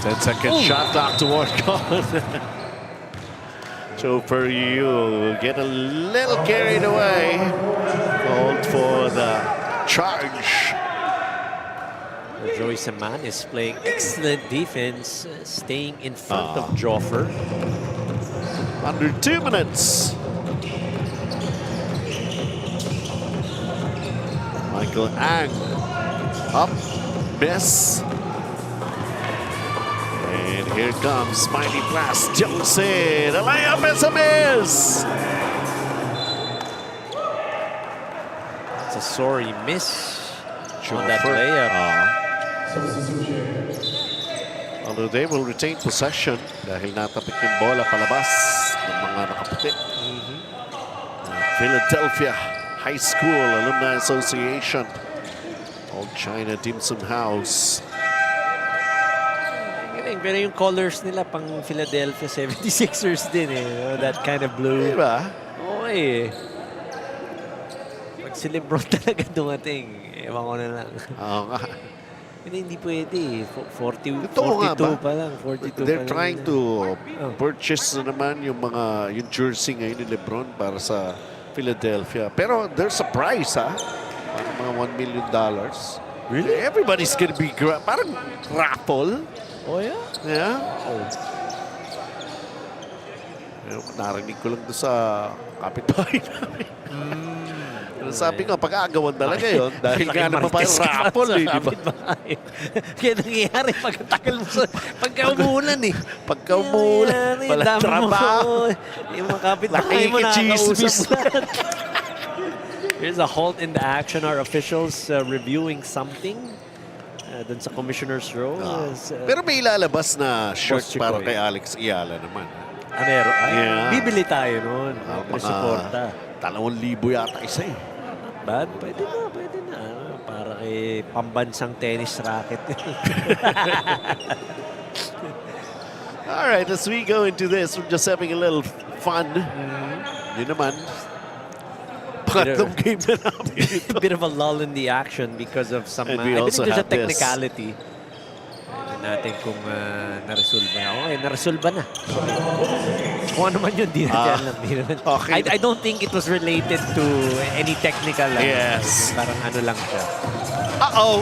J: Ten-second shot clock to work on. So for you, get a little carried away. Called for the charge.
K: Joey Saman is playing excellent defense, staying in front of Joffer.
J: Under 2 minutes. Michael Ang up, miss. And here comes Mighty Plast, jumps in. A layup is a miss.
K: It's a sorry miss on that layup.
J: Although they will retain possession dahil natapik yung bola palabas ng mga nakaputi. Philadelphia High School Alumni Association, Old China Dimson House.
K: Pero yung colors nila pang Philadelphia 76ers din eh. That kind of blue.
J: Diba?
K: Oo eh. Pag si Lebron talaga dumating, ewan ko na lang.
J: Oo nga.
K: Hindi pwede. 42 pa lang. 42
J: They're
K: pa
J: trying
K: lang.
J: to purchase na naman yung jersey ngayon ni Lebron para sa Philadelphia. Pero there's a price, ha? Parang mga $1 million.
K: Really?
J: Everybody's gonna be parang raffle.
K: Oh, yeah?
J: Yeah. Narinig ko lang doon sa kapitbahay namin. Sabi nga, pag-aagawan talaga yun. Dahil nga naman pa yung raffle, eh, di ba?
K: Kaya nangyayari pagkatagal mo sa pagka-umulan eh.
J: Pagka-umulan, walang trabaho.
K: Yung mga kapitbahay mo nakakausap lahat. Here's a halt in the action. Our officials reviewing something dun sa commissioner's row.
J: Pero may ilalabas na shirt para kay Alex Iala naman.
K: Meron.
J: Yeah.
K: Bibili tayo nun. Suporta.
J: 2,000 yata isa eh.
K: Bad? Pwede na. Para kay pambansang tennis racket.
J: All right, as we go into this, we're just having a little fun. Yun naman. Pangatlong game na namin.
K: A bit of a lull in the action because of some...
J: And we
K: I
J: also
K: think there's a
J: have this.
K: technicality. Tignan natin kung naresolba na. Okay, naresolba na. Kung ano man yun, di naman.
J: Okay.
K: I don't think it was related to any technical.
J: Yes.
K: Parang ano lang siya.
J: Uh-oh!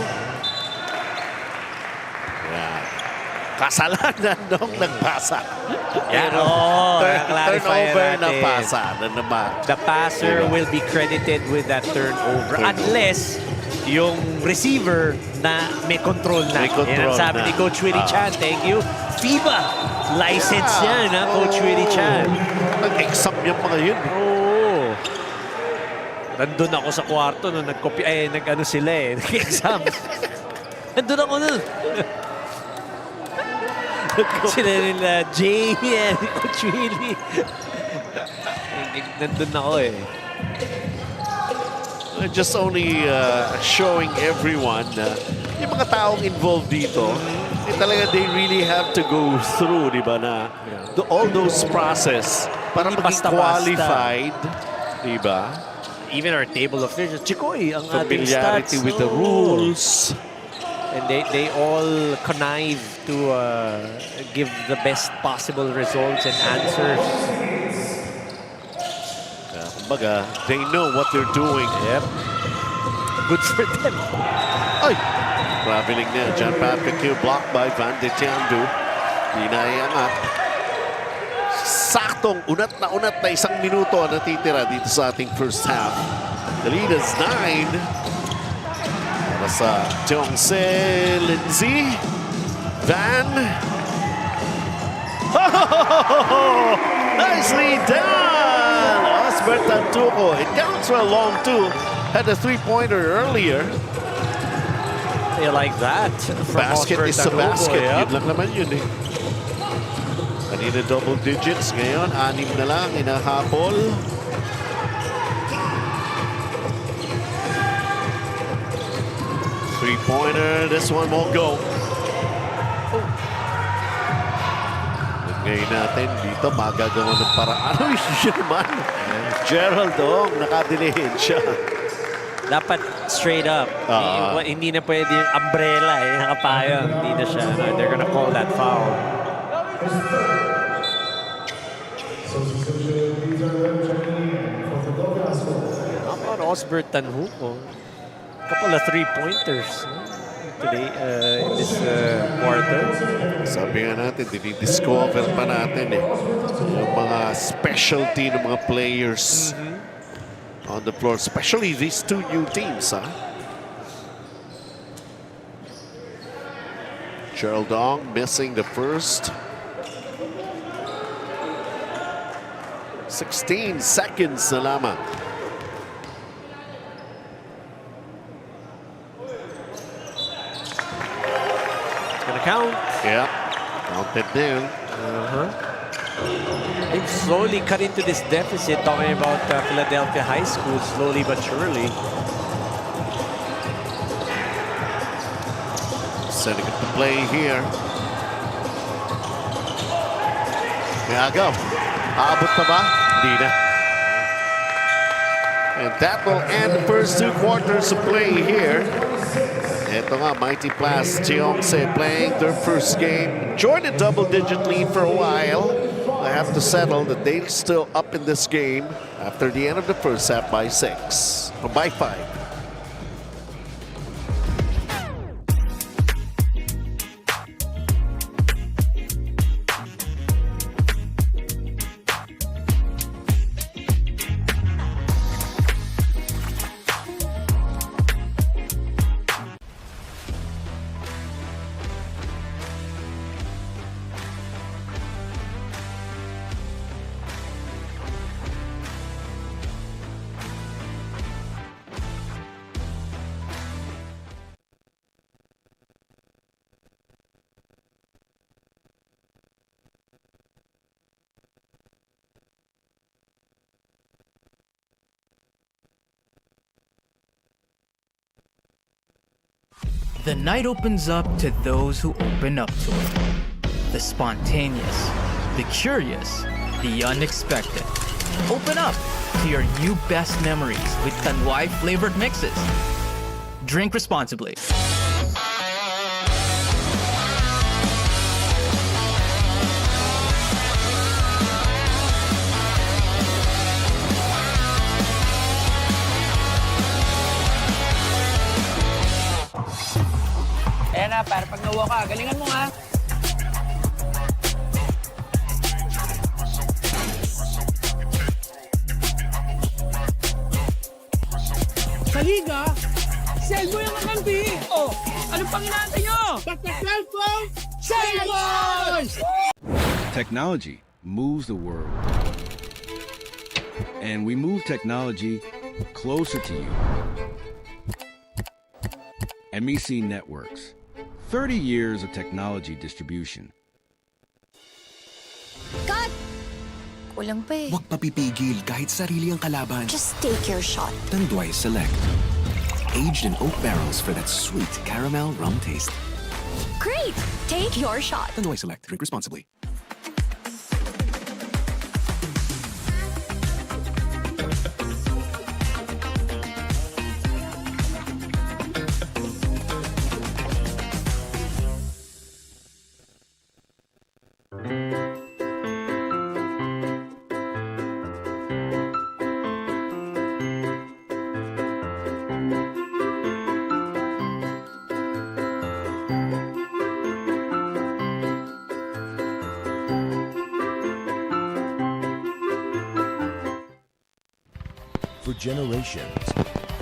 J: Yeah. Kasalanan nung nagpasa.
K: Yan,
J: turnover na pasa na naman.
K: The passer will be credited with that turnover unless yung receiver na may control na. Yan ang sabi ni Coach Willie Chan. Thank you. FIBA license yan, ha, Coach Willie Chan.
J: Nag-exam yung mga yun.
K: Oo. Nandun ako sa kwarto nung nag-ano sila eh. Nag-exam. Nandun ako nun. Sila nila Jay and Coach Willie. Nandun ako eh.
J: Just only showing everyone yung mga taong involved dito, talaga they really have to go through, di ba, na all those process para maging qualified, di ba?
K: Even our table officials, Chikoy, ang ating
J: familiarity
K: stats,
J: with the rules.
K: And they all connive to give the best possible results and answers.
J: Kumbaga, they know what they're doing.
K: Yep. Good for them.
J: Ay! Traveling niya. John Patrick Q blocked by Van de Tiandu. Pinaiangat. Saktong unat na 1 minuto natitira dito sa ating first half. The lead is 9. Para sa Tiongse Lindsay. Van. Oh, nicely done! Osbert Tantuco. It counts for a long two. Had a 3-pointer earlier.
K: They like that.
J: Basket is a basket.
K: Yep.
J: Yun lang naman yun eh. Kanina double digits. Ngayon, 6 na lang. Inahabol. Three-pointer. This one won't go. Ngayon natin dito magagawa ng paraan. Ano yun man? Gerald Dong, nakadilihin siya.
K: Dapat straight up. Hindi na pwede yung umbrella eh. Nakapayang. Hindi na siya. They're gonna call that foul. How about Osbert Tanhuco? Couple of 3-pointers. today in this quarter.
J: Sabi nga natin, dinidiscover pa natin yung mga specialty ng mga players on the floor, especially these two new teams. Geraldong missing the first. 16 seconds na lamang.
K: It's gonna count.
J: Yeah, counted down.
K: They've slowly cut into this deficit, talking about Philadelphia High School, slowly but surely.
J: Setting up the play here. Gago. Aabot pa ba? Hindi na. And that will end the first 2 quarters of play here. Ito nga, Mighty Plast, Cheongse playing their first game. Enjoyed a double-digit lead for a while. They have to settle that they're still up in this game after the end of the first half by 6. Or by 5.
A: The night opens up to those who open up to it. The spontaneous, the curious, the unexpected. Open up to your new best memories with Tanwai flavored mixes. Drink responsibly.
M: Ayan na, para pag nawa ka, galingan mo nga. Sa liga, sell mo yung kakampi. Oh, anong pang inaantay nyo? Basta cellphone, cellphone!
C: Technology moves the world. And we move technology closer to you. MEC Networks. 30 years of technology distribution.
D: Cut! Kulang pa eh.
E: Huwag papipigil kahit sarili ang kalaban.
D: Just take your shot.
E: Tanduay Select. Aged in oak barrels for that sweet caramel rum taste.
D: Great! Take your shot.
E: Tanduay Select. Drink responsibly.
F: For generations,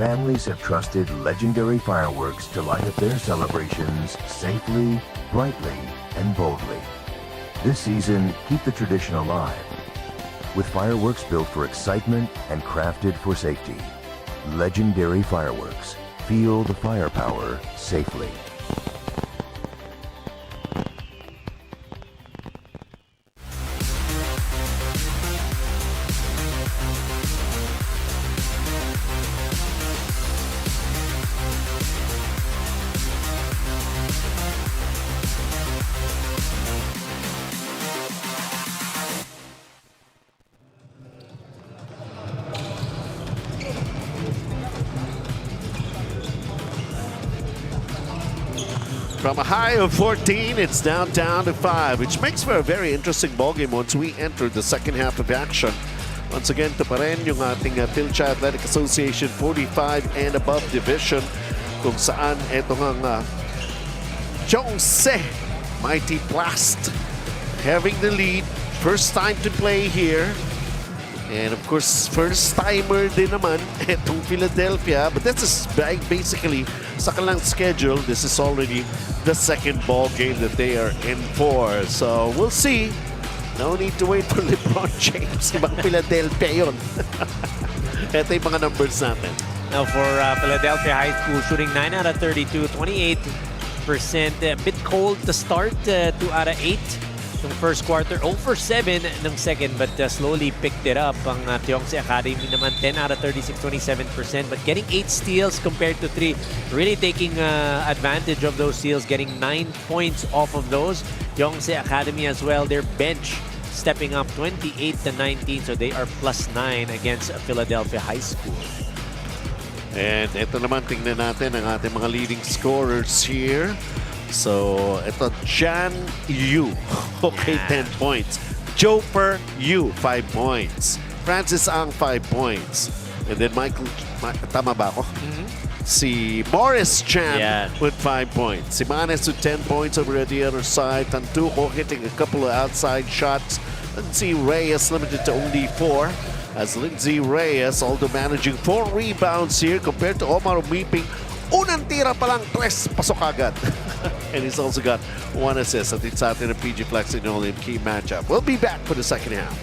F: families have trusted legendary fireworks to light up their celebrations safely, brightly, and boldly. This season, keep the tradition alive with fireworks built for excitement and crafted for safety. Legendary fireworks. Feel the firepower safely.
J: From a high of 14, it's now down to 5, which makes for a very interesting ballgame once we enter the second half of action. Once again, ito pa rin yung ating Fil-Chi Athletic Association 45 and above division, kung saan ito nga Jose, Mighty Plast, having the lead. First time to play here. And of course, first timer din naman itong Philadelphia. But this is basically sa kanilang schedule. This is already the second ball game that they are in for. So we'll see. No need to wait for LeBron James. Ibang Philadelphia yun. Ito yung mga numbers natin.
K: Now for Philadelphia High School, shooting 9 out of 32, 28%. A bit cold to start, 2 out of 8. Yung first quarter, 0 for 7 ng second, but slowly picked it up. Ang Tiongse Academy naman, 10 out of 36, 27%, but getting 8 steals compared to 3. Really taking advantage of those steals, getting 9 points off of those. Tiongse Academy as well, their bench stepping up 28 to 19, so they are +9 against Philadelphia High School.
J: And ito naman, tingnan natin ang ating mga leading scorers here. So, ito, Jan Yu. Okay, 10 points. Joper Yu, 5 points. Francis Ang, 5 points. And then tama ba ako? Si Morris Chan with 5 points. Si Manes with 10 points over at the other side. Tantuco hitting a couple of outside shots. Lindsay Reyes limited to only 4. As Lindsay Reyes, although managing 4 rebounds here compared to Omar Umiping. Unang tira pa lang, 3 pasok agad. And he's also got 1 assist at it's out in a PG Flex in only key matchup. We'll be back for the second half.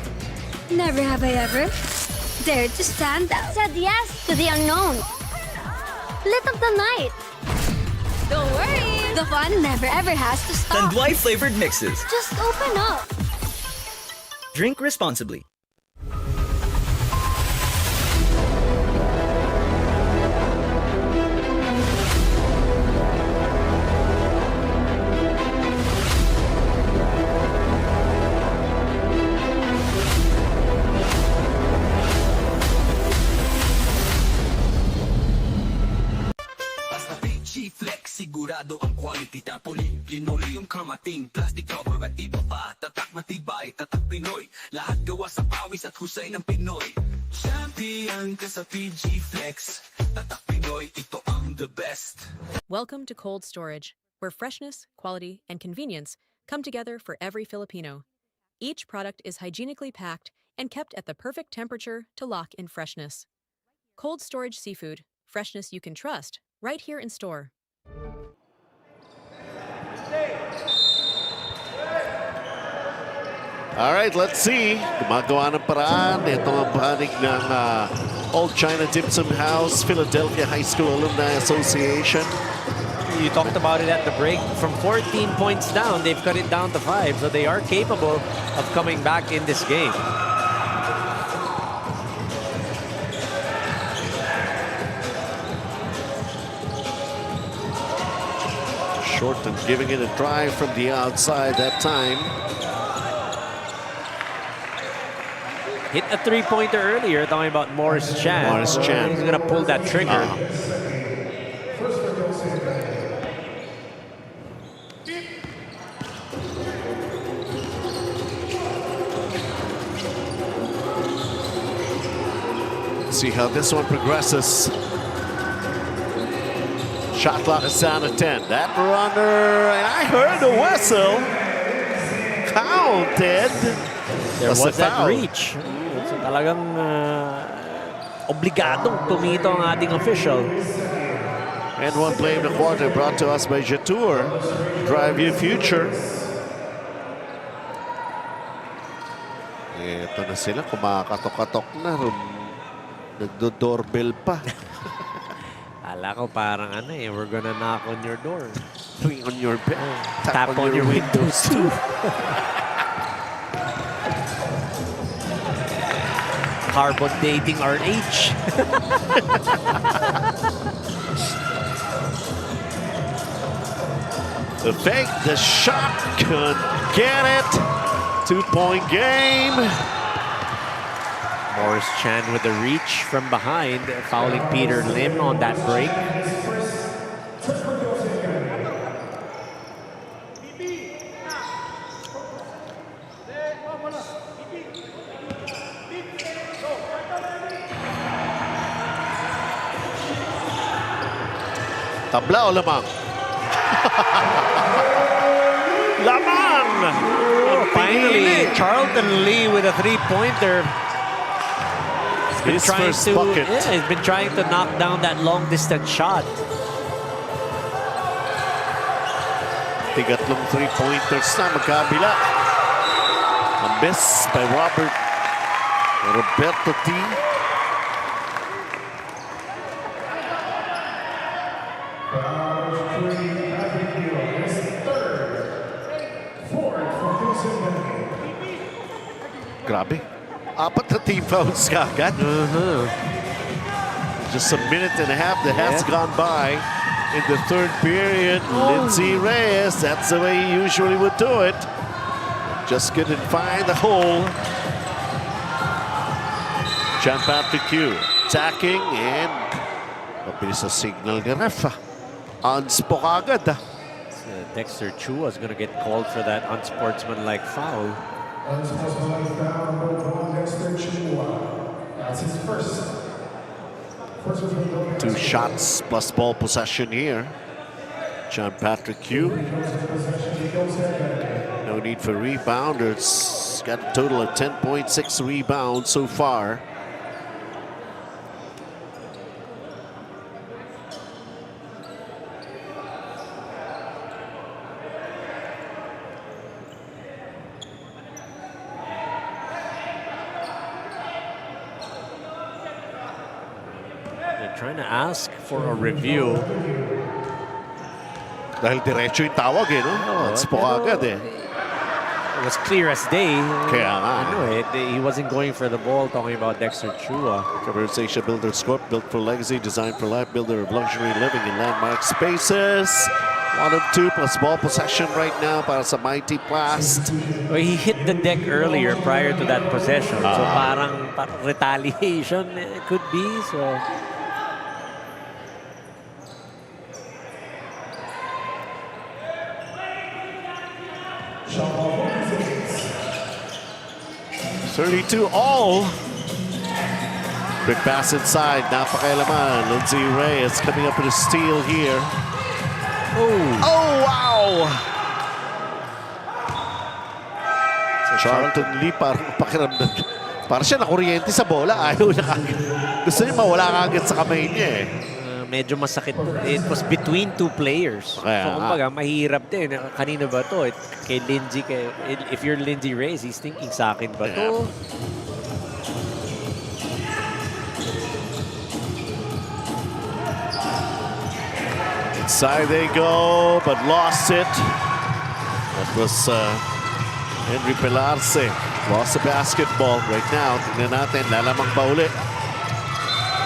G: Never have I ever dared to stand out. Said yes to the unknown. Lit up the night. Don't worry. The fun never ever has to stop.
L: Tanduay flavored mixes.
G: Just open up.
L: Drink responsibly.
E: Sigurado ang quality tapoli, linoleum, kamating, plastic cover at iba pa. Tatak matibay, tatak Pinoy. Lahat gawa sa pawis at husay ng Pinoy. Champion ka sa PG Flex. Tatak Pinoy, ito ang the best.
H: Welcome to Cold Storage, where freshness, quality, and convenience come together for every Filipino. Each product is hygienically packed and kept at the perfect temperature to lock in freshness. Cold Storage Seafood, freshness you can trust, right here in store.
J: All right, let's see. Gumagawa ng paraan. Ito ang panig ng Old China Dimson House, Philadelphia High School Alumni Association.
K: You talked about it at the break. From 14 points down, they've cut it down to 5, so they are capable of coming back in this game.
J: Shorten giving it a drive from the outside that time.
K: Hit a 3-pointer earlier, talking about Morris Chan.
J: Morris Chan.
K: He's going to pull that trigger.
J: See how this one progresses. Shot clock is down to 10. That runner, and I heard a whistle. Counted.
K: There was that reach. So talagang obligadong tumito ang ating official.
J: And one play in the quarter brought to us by Jatour. Drive your future. Ito na sila, kumakatok-katok na. Nagdo-doorbell pa.
K: Ala ko parang ano eh, we're gonna knock on your door.
J: Swing on your bed.
K: Tap on your windows too. Carbon dating our age.
J: The fake, the shot, couldn't get it. 2-point game.
K: Morris Chan with the reach from behind, fouling Peter Lim on that break.
J: Tabla o lamang? Laman!
K: Finally, Charlton Lee with a three-pointer.
J: His first bucket.
K: Yeah, he's been trying to knock down that long-distance shot.
J: Tigatlong three-pointers na magkabila. A miss by Roberto T. Grabe. 4 na team fouls kagad. Just a minute and a half that has gone by in the third period. Lindsay Reyes, that's the way he usually would do it. Just couldn't find the hole. John Patrick Q attacking and mabilis sa signal ng ref. Unspok agad.
K: Dexter Chua is going to get called for that unsportsmanlike foul.
B: Unsportsmanlike foul, number 1, Dexter Chua. That's his first.
J: 2 shots plus ball possession here. John Patrick Q. No need for rebounders. Got a total of 10.6 rebounds so far.
K: Trying to ask for a review.
J: Dahil diretso yung tawag eh, no? Unspok agad eh.
K: It was clear as day.
J: Kaya nga.
K: He wasn't going for the ball, talking about Dexter Chua.
J: Conversation Builders Corp, built for legacy, designed for life, builder of luxury living in landmark spaces. 1 of 2 plus ball possession right now para sa Mighty Plast.
K: Well, he hit the deck earlier prior to that possession. So parang retaliation it could be. So
J: 32 all. Big pass inside. Napakailaman. Lindsay Reyes coming up with a steal here. Oh, wow! Charlton Lee parang pakiramdam. Parang siya nakuryente sa bola. Ayaw na kagad. Gusto niya mawala kagad sa kamay niya eh.
K: Medyo masakit. It was between 2 players.
J: Kaya
K: so kumbaga, mahirap din. Kanino ba to? Kay Lindsay, if you're Lindsay Reyes, he's thinking sa akin ba to?
J: Inside they go, but lost it. That was Henry Pelarse. Lost the basketball right now. Tingnan natin, lalamang ba ulit?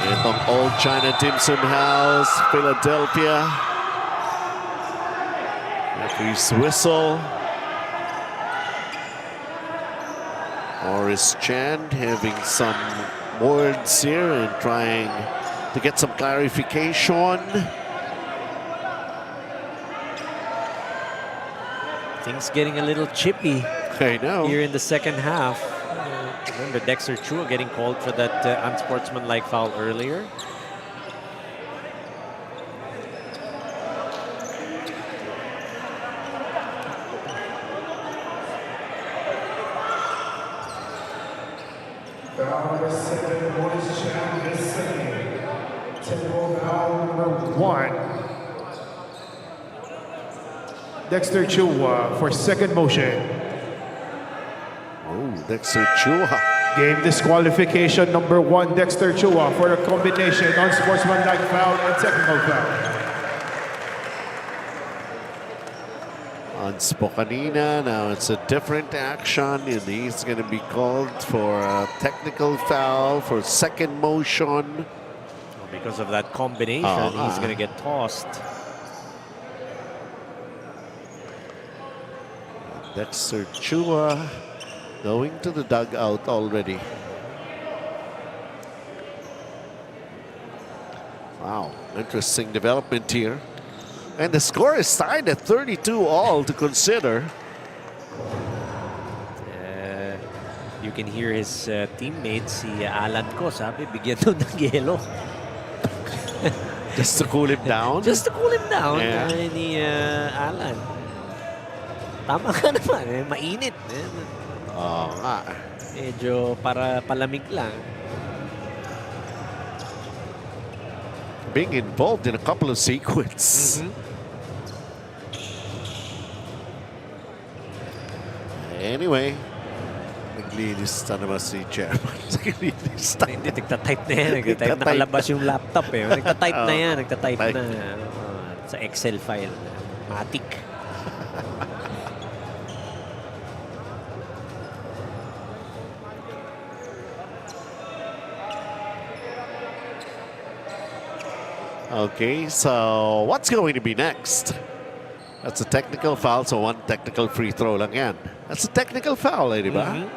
J: Itong Old China Dimson House, Philadelphia. Referee's whistle. Morris Chan having some words here and trying to get some clarification.
K: Things getting a little chippy.
J: I know.
K: Here in the second half. Remember Dexter Chua getting called for that unsportsmanlike foul earlier.
B: Foul number 7, Morris Chan is second. Technical foul number 1. Dexter Chua for second motion.
J: Dexter Chua.
B: Game disqualification number 1, Dexter Chua for a combination unsportsmanlike foul and technical foul.
J: Unspok kanina. Now it's a different action and he's going to be called for a technical foul for second motion.
K: Because of that combination, he's going to get tossed.
J: Dexter Chua going to the dugout already. Wow, interesting development here. And the score is tied at 32 all to consider.
K: You can hear his teammates, si Alan ko, sabi, bigyan doon ng yelo.
J: Just to cool him down?
K: Just to cool him down.
J: Yeah.
K: Ni Alan. Tama ka naman. Mainit.
J: Oo nga.
K: Medyo para palamig lang.
J: Being involved in a couple of sequences. Anyway, naglinis na naman si Chairman. Naglinis na.
K: Hindi, nagtatype na yan. Nagtatype nakalabas yung laptop eh. Nagtatype na yan. Nagtatype na sa Excel file. Matic.
J: Okay, so what's going to be next? That's a technical foul, so one technical free throw lang yan. That's a technical foul, di ba?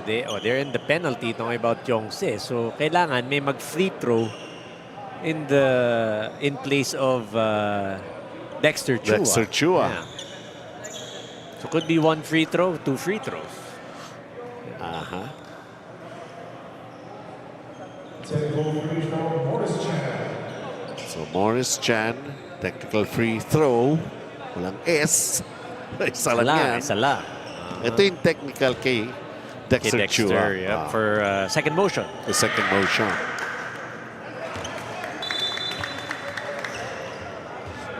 K: They're in the penalty talking about Yongse. So kailangan may mag-free throw in place of Dexter Chua.
J: Dexter Chua.
K: Yeah. So could be one free throw, two free throws.
J: So Morris Chan, technical free throw. Walang S. Isa lang yan.
K: Isa lang.
J: Ito yung technical kay Dexter Chua.
K: Yeah, for second motion.
J: The second motion.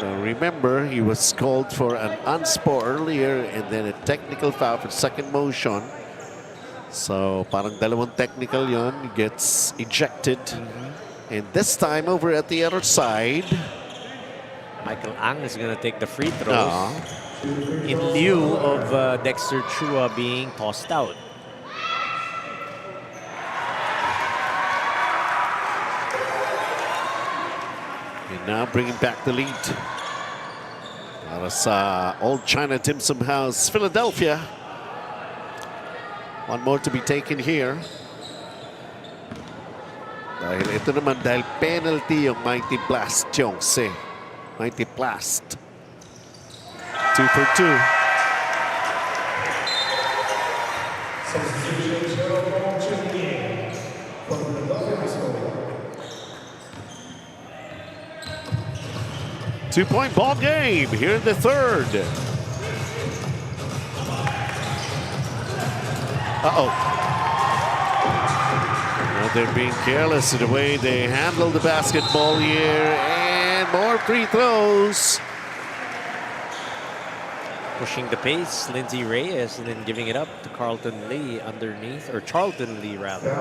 J: Now remember, he was called for an unspo earlier and then a technical foul for second motion. So parang dalawang technical yon, gets ejected. And this time over at the other side,
K: Michael Ang is going to take the free throws in lieu of Dexter Chua being tossed out.
J: And now bringing back the lead. Para sa Old China Dimsum House, Philadelphia. One more to be taken here. Dahil ito naman, dahil penalty yung Mighty Plast Yongse. Mighty Plast. 2 for 2. Two-point ball game here in the third. They're being careless in the way they handle the basketball here. And more free throws.
K: Pushing the pace, Lindsay Reyes, and then giving it up to Carlton Lee underneath, or Charlton Lee rather.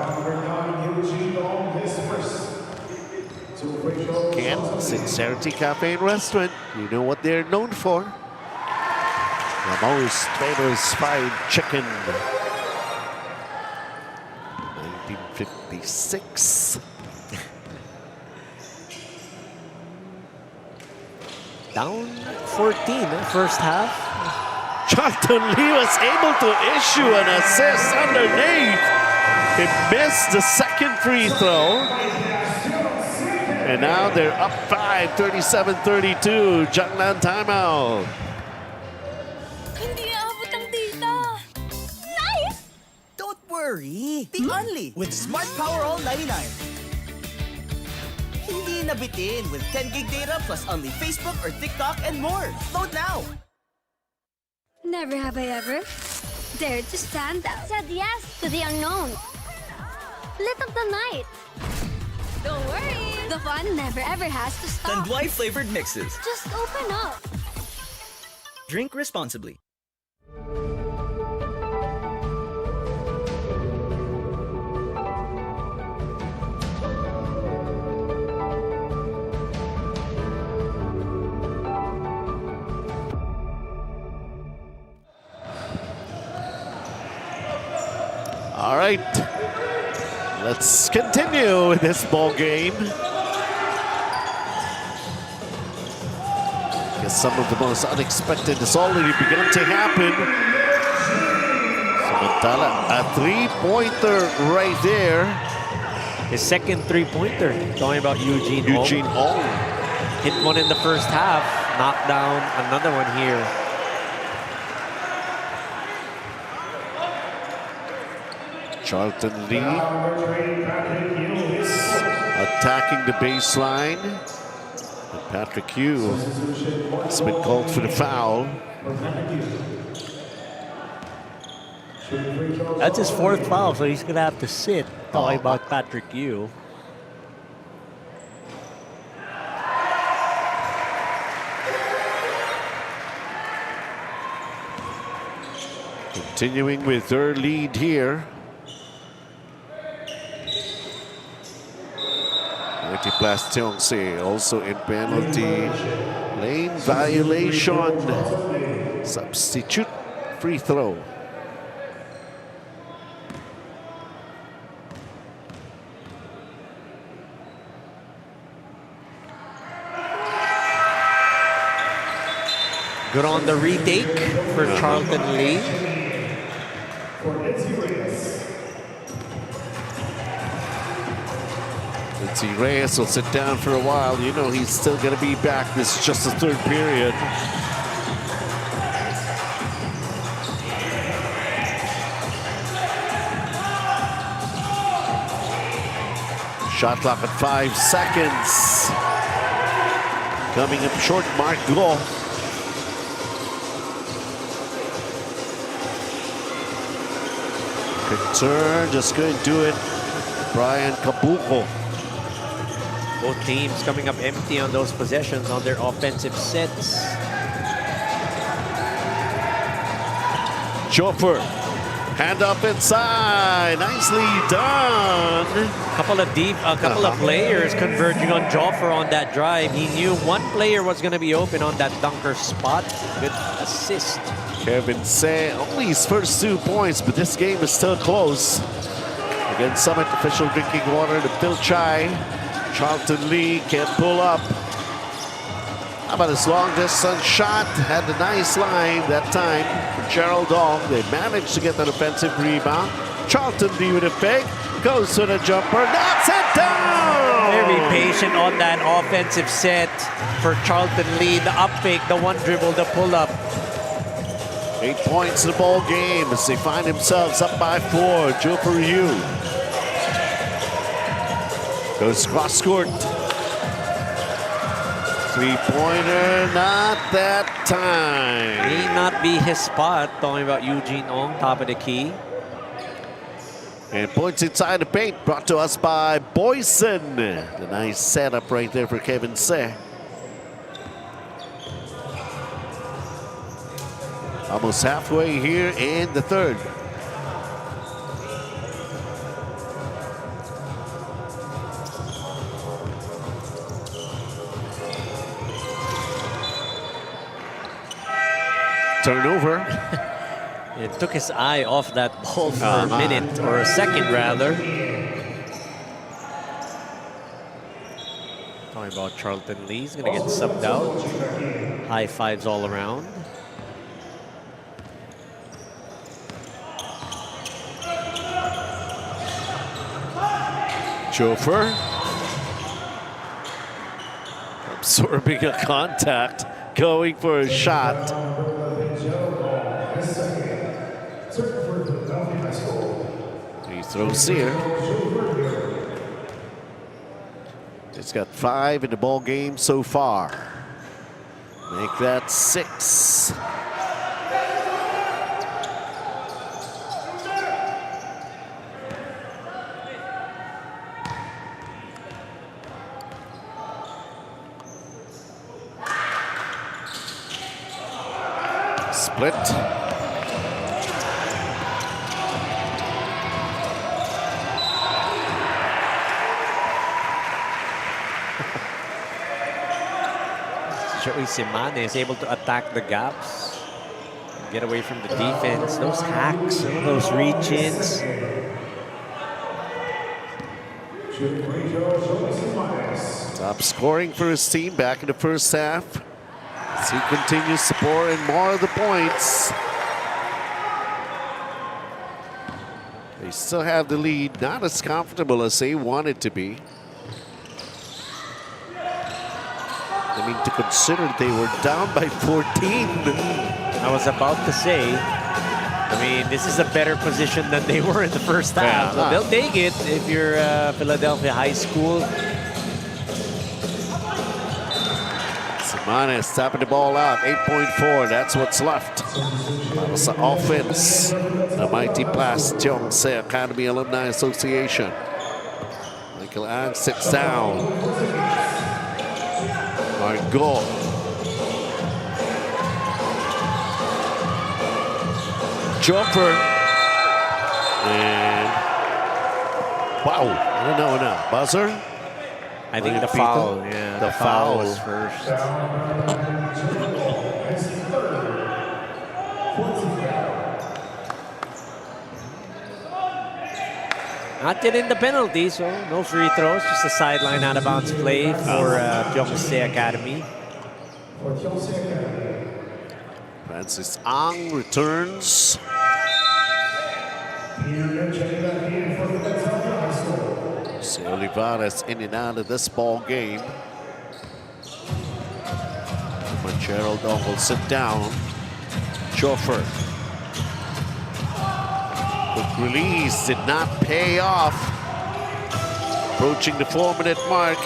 J: Again, Sincerity Cafe and Restaurant. You know what they're known for. The most famous fried chicken. 1956.
K: Down 14, first half.
J: Charlton Lee was able to issue an assist underneath. He missed the second free throw. And now they're up 5, 37-32. Janglan timeout.
D: Hindi aabot ang data. Nice!
L: Don't worry. The only with Smart Power All 99. Hindi nabitin with 10 gig data plus only Facebook or TikTok and more. Load now.
G: Never have I ever dared to stand out. Said yes to the unknown. Lit up the night. Don't worry. The fun never ever has to stop.
L: Tanduay flavored mixes.
G: Just open up.
L: Drink responsibly.
J: All right. Let's continue with this ball game. Guess some of the most unexpected has already begun to happen. Samantala, a three-pointer right there.
K: His second three-pointer. Talking about Eugene
J: Ong.
K: Hit one in the first half. Knocked down another one here.
J: Charlton Lee attacking the baseline. And Patrick Hugh has been called for the foul.
K: That's his 4th foul, so he's going to have to sit. Talking about Patrick Hugh.
J: Continuing with their lead here. Mighty Plast also in penalty lane violation. Substitute free throw.
K: Good on the retake for Charlton Lee.
J: Fil-Chi Reyes will sit down for a while. You know he's still going to be back. This is just the 3rd period. Shot clock at 5 seconds. Coming up short, Mark Go. Good turn, just couldn't do it. Brian Kabuko.
K: Both teams coming up empty on those possessions on their offensive sets.
J: Joffre, hand up inside, nicely done.
K: Couple of players converging on Joffre on that drive. He knew one player was going to be open on that dunker spot. Good assist.
J: Kevin Say, only his first 2 points, but this game is still close. Again, Summit official drinking water to Fil-Chi. Charlton Lee can pull up. How about his long distance shot? Had a nice line that time for Gerald Dong. They managed to get an offensive rebound. Charlton Lee with a fake. Goes to the jumper. Knocks it down!
K: Very patient on that offensive set for Charlton Lee. The up fake, the one dribble, the pull up.
J: 8 points in the ball game as they find themselves up by 4. Joffre Hugh goes cross court. 3-pointer, not that time.
K: May not be his spot. Talking about Eugene Ong, top of the key.
J: And points inside the paint brought to us by Boyson. The nice setup right there for Kevin Se. Almost halfway here in the 3rd. Turnover.
K: It took his eye off that ball for a minute, or a second rather. Talking about Charlton Lee, he's gonna get subbed out. High fives all around.
J: Joffre absorbing a contact, going for a shot. He throws here. It's got 5 in the ball game so far. Make that 6. Split.
K: Joey Simane is able to attack the gaps, get away from the defense. Those hacks, those reach-ins.
J: Top scoring for his team back in the first half. As he continues to pour in more of the points. They still have the lead, not as comfortable as they want it to be. I mean, to consider they were down by 14.
K: I was about to say, I mean, this is a better position than they were in the first half. So they'll take it if you're Philadelphia High School.
J: Simanes tapping the ball out, 8.4. That's what's left. Para sa offense, the Mighty Plast CHINA Academy Alumni Association. Michael Ang sits down. Margot. Jumper. And wow, I don't know now. Buzzer?
K: I think the foul. Yeah, the foul was first. Not yet in the penalty, so no free throws. Just a sideline out of bounds play for PHS Academy.
J: Francis Ang returns. So Olivares in and out of this ball game. When Gerald will sit down. Chauffeur. Quick release did not pay off. Approaching the 4-minute mark.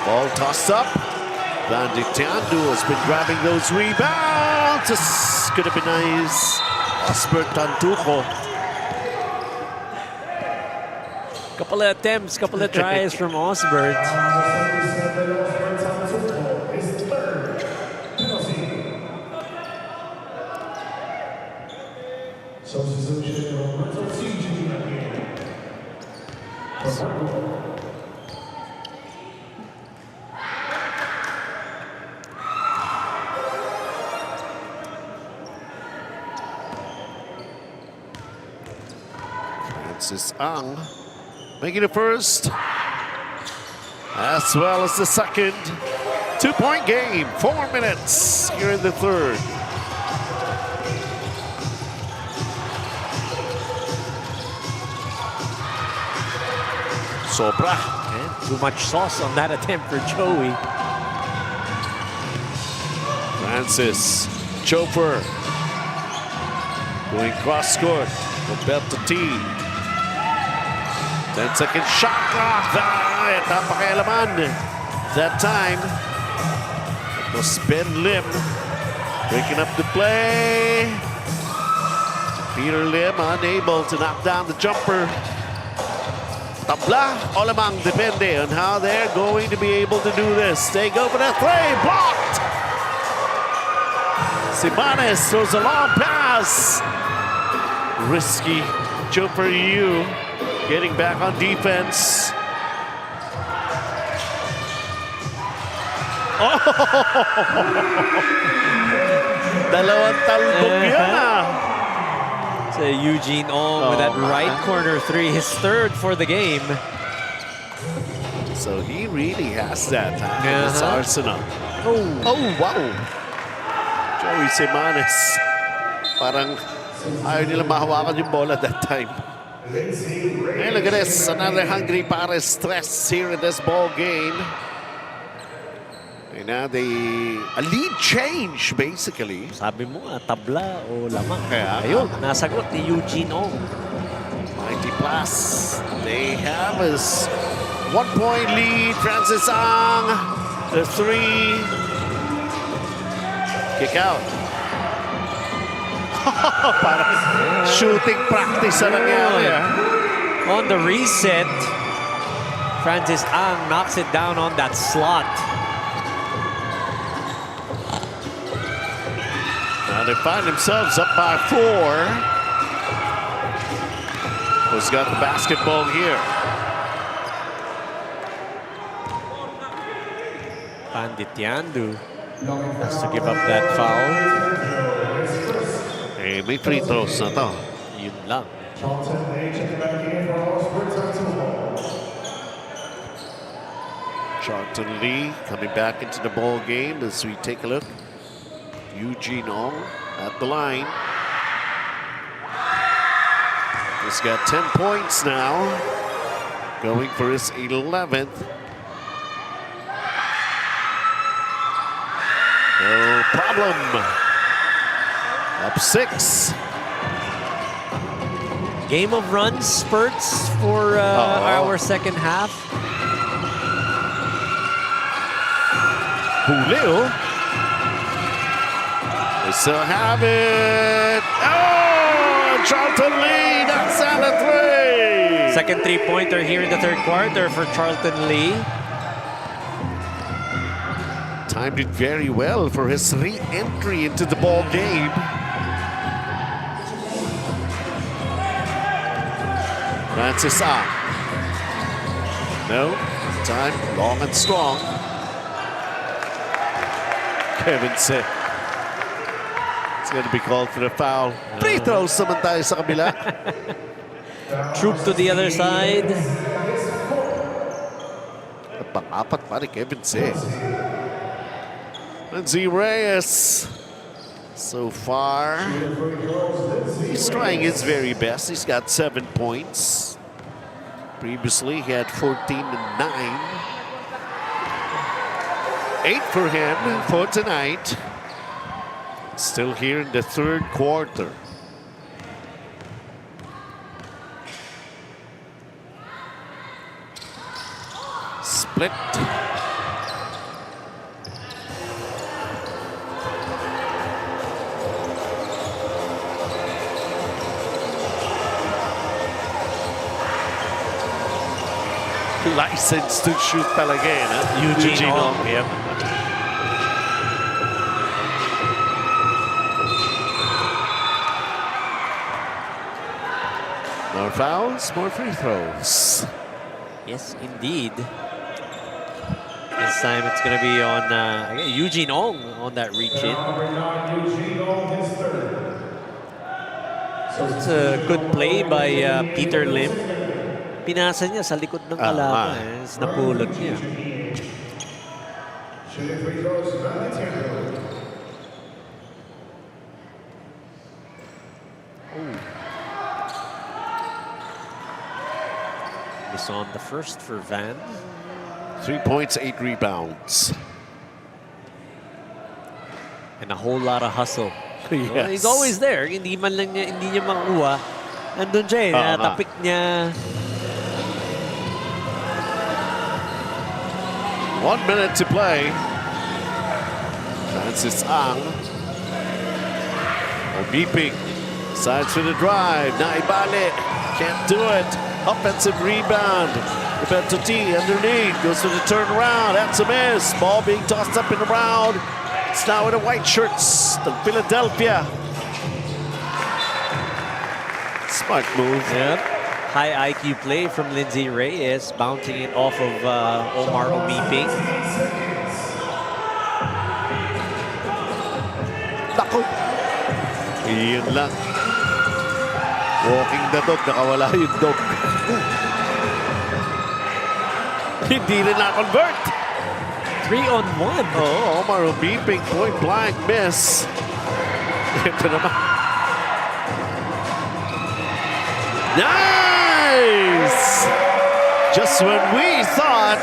J: Ball tossed up. Bandit Tiandu has been grabbing those rebounds. This could have been nice. Osbert Tantuco.
K: Couple of attempts, couple of tries from Osbert.
J: Francis Ang making the first as well as the second. 2-point game, 4 minutes here in the third. Sobra.
K: And too much sauce on that attempt for Joey.
J: Francis, Chauffeur. Going cross court. Roberto T. 10-second shot clock. Napakailaman. That time, it was Ben Lim breaking up the play. Peter Lim unable to knock down the jumper. Tabla o lamang depende on how they're going to be able to do this. They go for that three, blocked. Simanes throws a long pass. Risky jumper you getting back on defense. Oh! Dalawang talbog yan.
K: So Eugene Ong with that right corner three, his third for the game.
J: So he really has that in his arsenal. Oh, wow. Joey Simanes. Parang ayaw nila mahawakan yung bola that time. And look at this, another hungry Pares stress here in this ball game. And now a lead change, basically.
K: Sabi mo, tabla o lamang.
J: Kaya,
K: ayun, nasagot ni Eugene Ong.
J: Mighty Plast, they have his 1-point lead. Francis Ang, the three. Kick out. Parang shooting practice na nangyari.
K: On the reset, Francis Ang knocks it down on that slot.
J: Now they find themselves up by 4. Who's got the basketball here?
K: Bandit Tiandu has to give up that foul.
J: Eh, may free throws na to.
K: Yun lang.
J: Charlton Lee coming back into the ball game as we take a look. Eugene Ong at the line. He's got 10 points now. Going for his 11th. No problem. Up 6.
K: Game of runs spurts for our second half.
J: Julio. They still have it. Oh, Charlton Lee, that's out of 3.
K: Second three-pointer here in the third quarter for Charlton Lee.
J: Timed it very well for his re-entry into the ball game. Francis A. No, time long and strong. Kevin said it's going to be called for the foul. Free throws naman tayo sa kabila.
K: Troop to the other side.
J: Pang-apat pa ni Kevin said. Lindsay Reyes. So far, he's trying his very best. He's got 7 points. Previously, he had 14 and 9. 8 for him for tonight. Still here in the third quarter. Split. License to shoot talaga yan, ha?
K: Eugene Ong. Yep.
J: More fouls, more free throws.
K: Yes, indeed. This time it's going to be on Eugene Ong on that reach-in. So it's a good play by Peter Lim. Pinasa niya sa likod ng kalaban. Napulot niya. Miss on the first for Van.
J: 3 points, 8 rebounds.
K: And a whole lot of hustle.
J: Yes.
K: He's always there. Hindi man lang niya, hindi niya makuha. Nandun siya eh. Natapik niya.
J: 1 minute to play. Francis Ang. Beeping. Sides for the drive. Naibale. Can't do it. Offensive rebound. Roberto T underneath. Goes for the turnaround. That's a miss. Ball being tossed up and around. It's now with the white shirts. The Philadelphia. Smart move.
K: Yep. High IQ play from Lindsay Reyes, bouncing it off of Omar Omiping.
J: Tako. Iyon lang. Walking the dog, nakawala yung dog. Hindi rin na-convert.
K: 3-on-1.
J: Oh, Omar Omiping, point blank miss. Ito naman. Nice! Just when we thought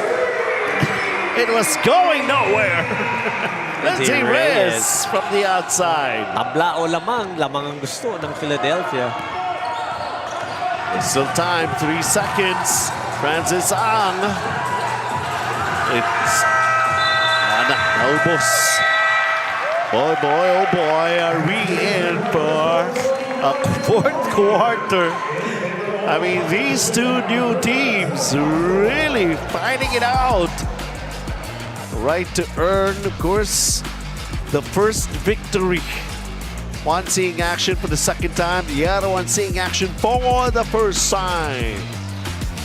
J: it was going nowhere. Lindsay Reyes from the outside.
K: Tabla o lamang. Lamang ang gusto ng Philadelphia.
J: There's still time, 3 seconds. Francis Ang. It's naubos. Boy, oh boy, are we in for a fourth quarter. I mean, these two new teams really fighting it out. Right to earn, of course, the first victory. One seeing action for the second time, the other one seeing action for the first time.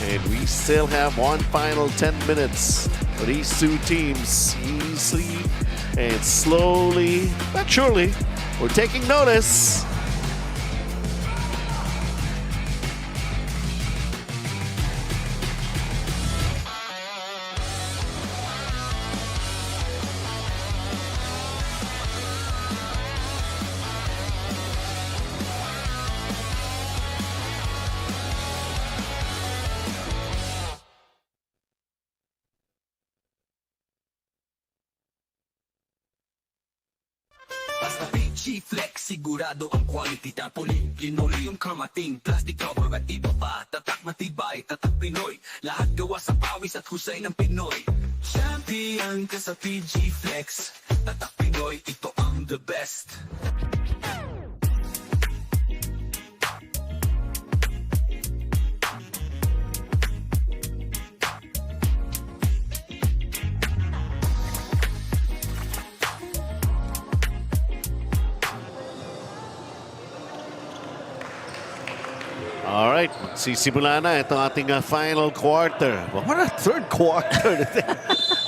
J: And we still have one final 10 minutes for these two teams. Easily and slowly, but surely, we're taking notice.
E: Basta Fil-Chi Flex, sigurado ang quality tapoli. Linoleum, kamating, plastic cover at iba pa. Tatak matibay, tatak Pinoy. Lahat gawa sa pawis at husay ng Pinoy. Champion ka sa PG Flex. Tatak Pinoy, ito ang the best.
J: Alright, magsisimula na itong ating final quarter. What a third quarter.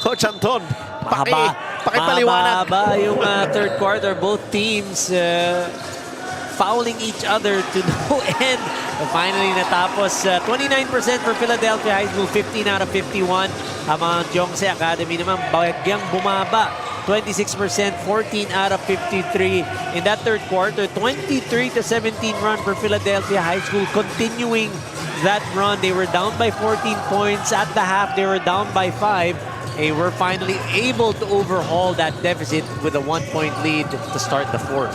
J: Coach Anton, pakipaliwanag.
K: Mahaba yung third quarter. Both teams fouling each other to no end. Finally natapos 29% for Philadelphia High School, 15 out of 51. Ang Jongse Academy naman bagyang bumaba. 26%, 14 out of 53 in that third quarter. 23-17 run for Philadelphia High School, continuing that run. They were down by 14 points. At the half, they were down by 5. They were finally able to overhaul that deficit with a 1-point lead to start the fourth.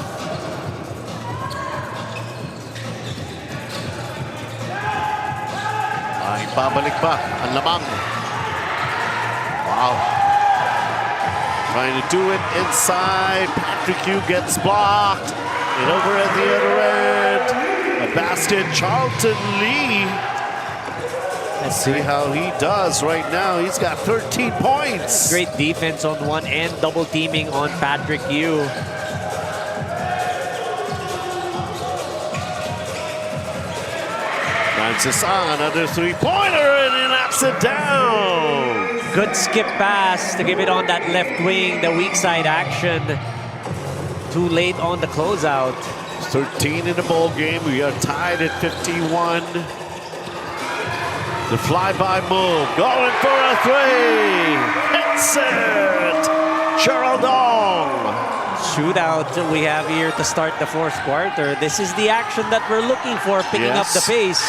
J: Ay, pabalik ba ang lamang? Wow. Trying to do it inside. Patrick Yu gets blocked. And over at the other end, a basket, Charlton Lee. Let's see how he does right now. He's got 13 points.
K: Great defense on one end, double teaming on Patrick Yu.
J: Francis Ang, another three-pointer, and he knocks it down.
K: Good skip pass to give it on that left wing, the weak side action. Too late on the closeout.
J: 13 in the ball game. We are tied at 51. The flyby move, going for a three. Hits it. Geraldong.
K: Shootout we have here to start the fourth quarter. This is the action that we're looking for, picking up the pace.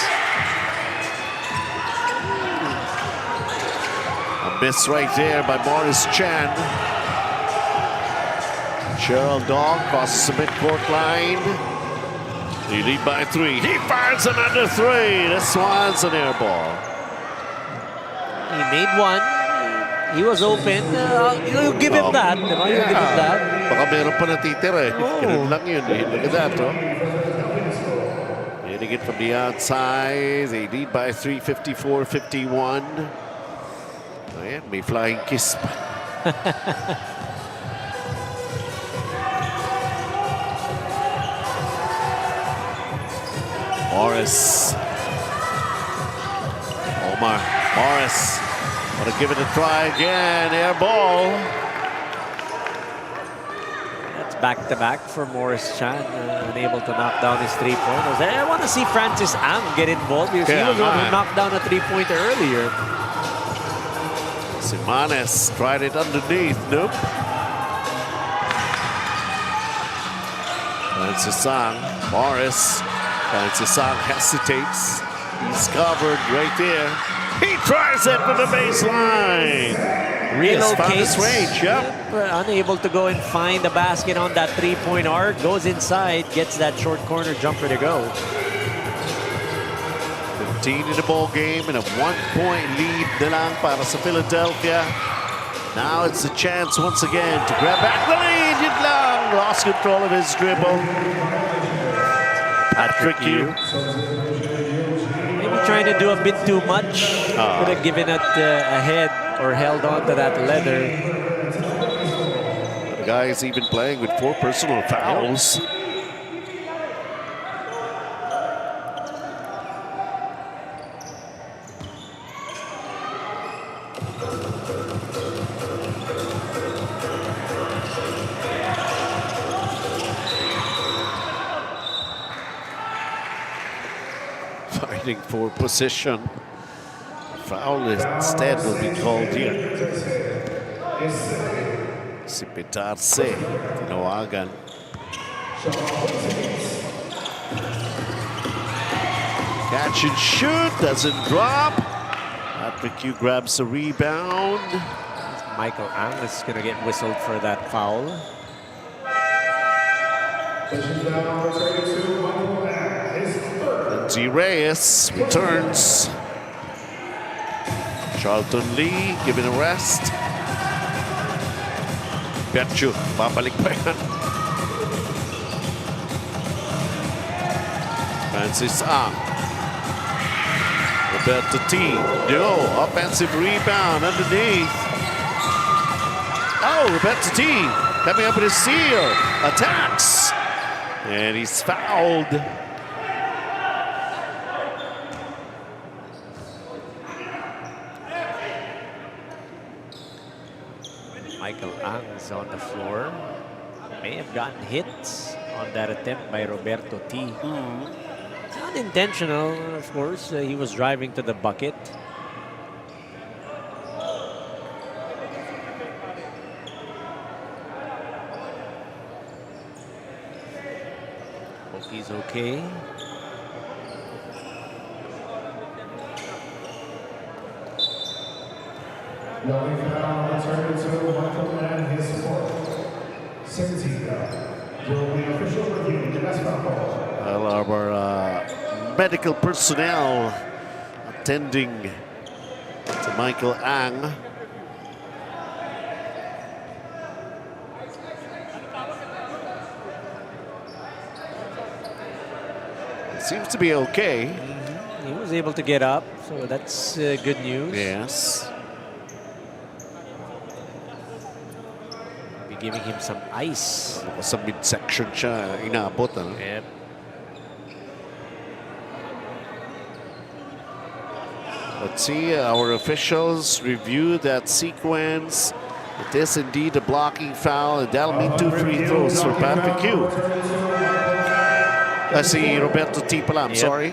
J: Miss right there by Morris Chan. Geraldong crosses the midcourt line. They lead by 3. He fires another 3. This one's an air ball.
K: He made one. He was open. You give him that. You give him that.
J: Baka meron pa natitira eh. Ganun lang yun eh. Look at that, oh. Hitting it from the outside. They lead by 3, 54-51. Ayan, may flying kiss pa. Morris. Omar. Morris. Want to give it a try again. Air ball.
K: That's back-to-back for Morris Chan. Unable to knock down his three-pointers. I want to see Francis Ang get involved because he was able to knock down a three-pointer earlier.
J: Simanes tried it underneath. Nope. Francis Ang. Morris. Francis Ang hesitates. He's covered right there. He tries it from the baseline.
K: Relocates
J: range, yep.
K: Unable to go and find the basket on that three-point arc. Goes inside, gets that short corner jumper to go.
J: 15 in the ball game and a 1-point lead na lang para sa Philadelphia. Now it's a chance once again to grab back the lead. Yun lang. Lost control of his dribble. Patrick Yu.
K: Maybe trying to do a bit too much. Could have given it a head or held on to that leather.
J: The guy is even playing with 4 personal fouls. Fighting for position. Foul instead will be called here. Si Pitarse, tinawagan. Catch and shoot, doesn't drop. Patrick Yu grabs the rebound.
K: Michael Ang is going to get whistled for that foul.
J: Lindsay Reyes returns. Charlton Lee given a rest. Petchu, babalik pa yan. Francis Ang. Roberto T. No, offensive rebound underneath. Oh, Roberto T. coming up with a steal. Attacks. And he's fouled.
K: Michael Ang is on the floor. May have gotten hits on that attempt by Roberto T. Unintentional, of course. He was driving to the bucket. Hope he's okay.
B: Yelling foul return to Michael and his support. 17 foul. Will be official review. That's foul call.
J: Well, our medical personnel attending to Michael Ang. Seems to be okay.
K: He was able to get up, so that's good news.
J: Yes.
K: Be giving him some ice.
J: Sa midsection siya inaabot. Ano?
K: Yep.
J: Let's see, our officials review that sequence. It is indeed a blocking foul, and that'll mean 2 free throws for Patrick Q. I see Roberto T. pala, I'm sorry.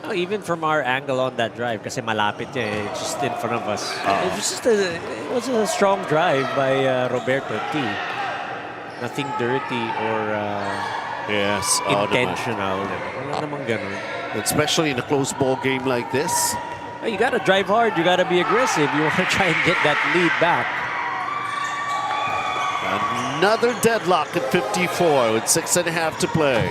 K: Oh, even from our angle on that drive, kasi malapit niya, just in front of us. It was a strong drive by Roberto T. Nothing dirty or intentional. Wala namang ganun.
J: Especially in a close ball game like this.
K: You gotta drive hard, you gotta be aggressive. You wanna try and get that lead back.
J: Another deadlock at 54 with 6.5 to play.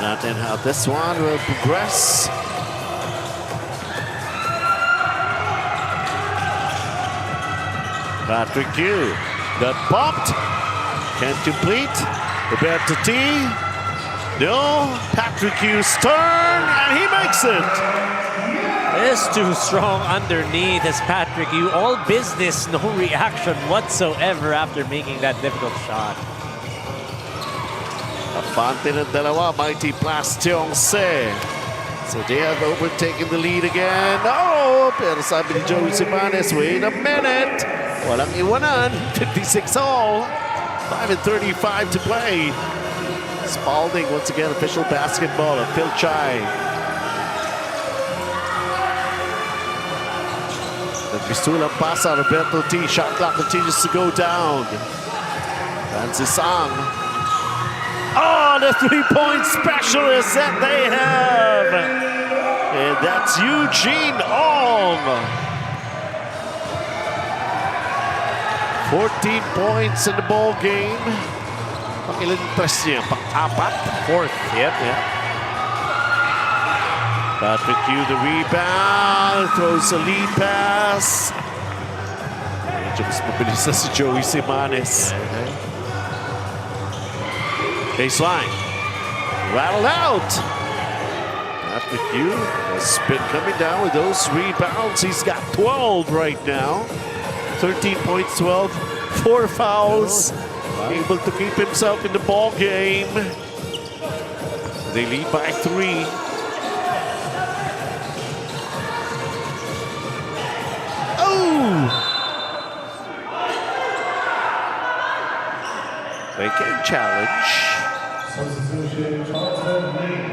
J: Not in how this one will progress. Patrick Q got bumped. Can't complete. Roberto T. No. Patrick Q's turn, and he makes it.
K: It's too strong underneath as Patrick Q. All business, no reaction whatsoever after making that difficult shot.
J: Abante ng dalawa, Mighty Plast Se. So they have overtaken the lead again. Oh, pero sabi ni Joey Simanes, wait a minute. Walang iwanan, 56 all. 5:35 to play. Spalding once again, official basketball of Fil-Chi. Nagbistulang pasa, Roberto T. Shot clock continues to go down. Francis Ang. Oh, the three-point specialist that they have. And that's Eugene Ong. 14 points in the ball game. Pang-ilan press niya? Pang-apat?
K: Fourth, yep.
J: Patrick Q the rebound, throws a lead pass. Medyo mas mabilis na si Joey Simanes. Baseline, rattled out. Patrick Q has been coming down with those rebounds. He's got 12 right now. 13 points, 12, 4 fouls. Able to keep himself in the ball game. They lead by 3. Oh! They can challenge.
B: Substitution, Charlton Lee.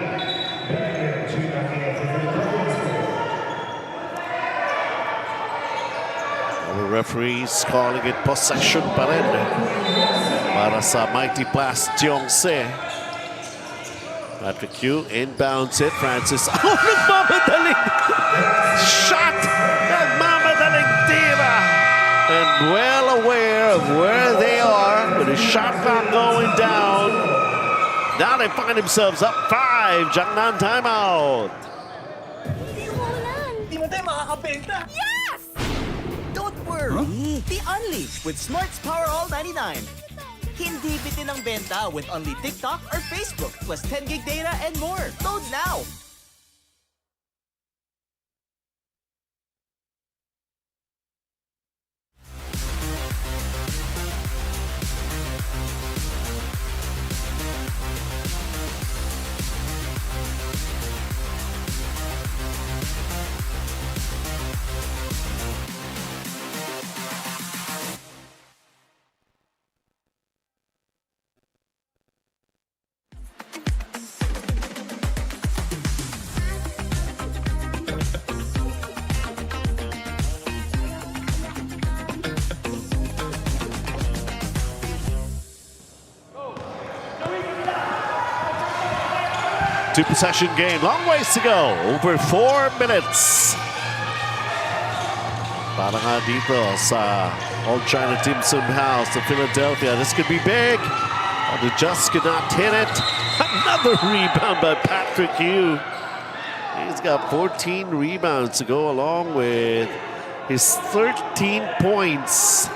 J: referees calling it possession pa rin para sa Mighty Plast TSA. Patrick Q inbounds it. Francis. Oh, nagmamadaling shot! Nagmamadaling tira! And well aware of where they are with a shot clock going down. Now they find themselves up 5. Jiangnan timeout.
L: Di mo tayo makakabenta. Yes! Don't worry. Be Only with Smart's Power All 99. Hindi bitin ang benta with only TikTok or Facebook plus 10 gig data and more. Load now!
J: Two-possession game. Long ways to go. Over 4 minutes. Para nga dito sa Old China Dimson House of Philadelphia. This could be big. But it just could not hit it. Another rebound by Patrick Yu. He's got 14 rebounds to go along with his 13 points.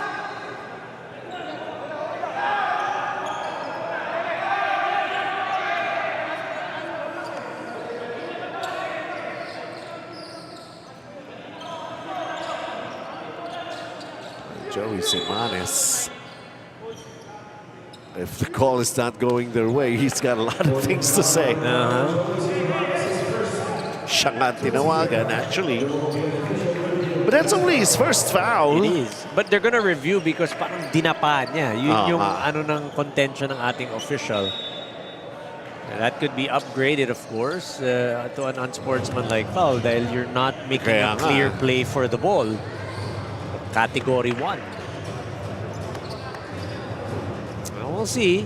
J: Joey Semanes. If the call is not going their way, he's got a lot of things to say. Siya nga tinawagan, actually. But that's only his first foul.
K: It is. But they're gonna review because parang dinapa niya. Yun yung ano ng contention ng ating official. That could be upgraded, of course, to an unsportsmanlike foul dahil you're not making a clear play for the ball. Category 1. Well, we'll see.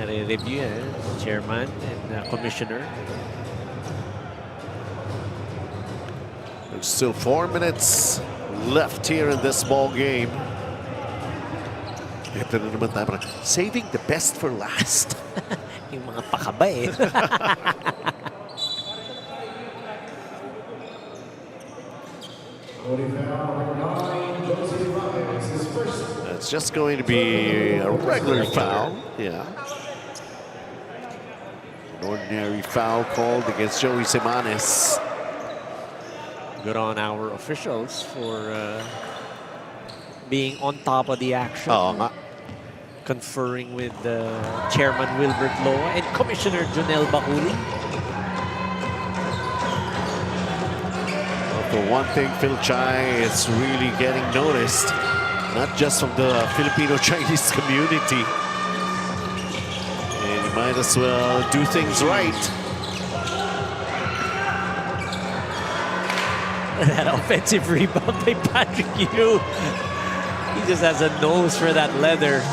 K: Review, chairman and commissioner.
J: There's still 4 minutes left here in this ball game. Ito na naman tayo, saving the best for last.
K: Yung mga pakaba eh.
J: It's just going to be a regular foul. Yeah. An ordinary foul called against Joey Semanes.
K: Good on our officials for being on top of the action. Conferring with Chairman Wilbert Loa and Commissioner Jonel Bahuli.
J: For one thing, Fil-Chi is really getting noticed, not just from the Filipino-Chinese community. And you might as well do things right.
K: That offensive rebound by Patrick Yu. He just has a nose for that leather.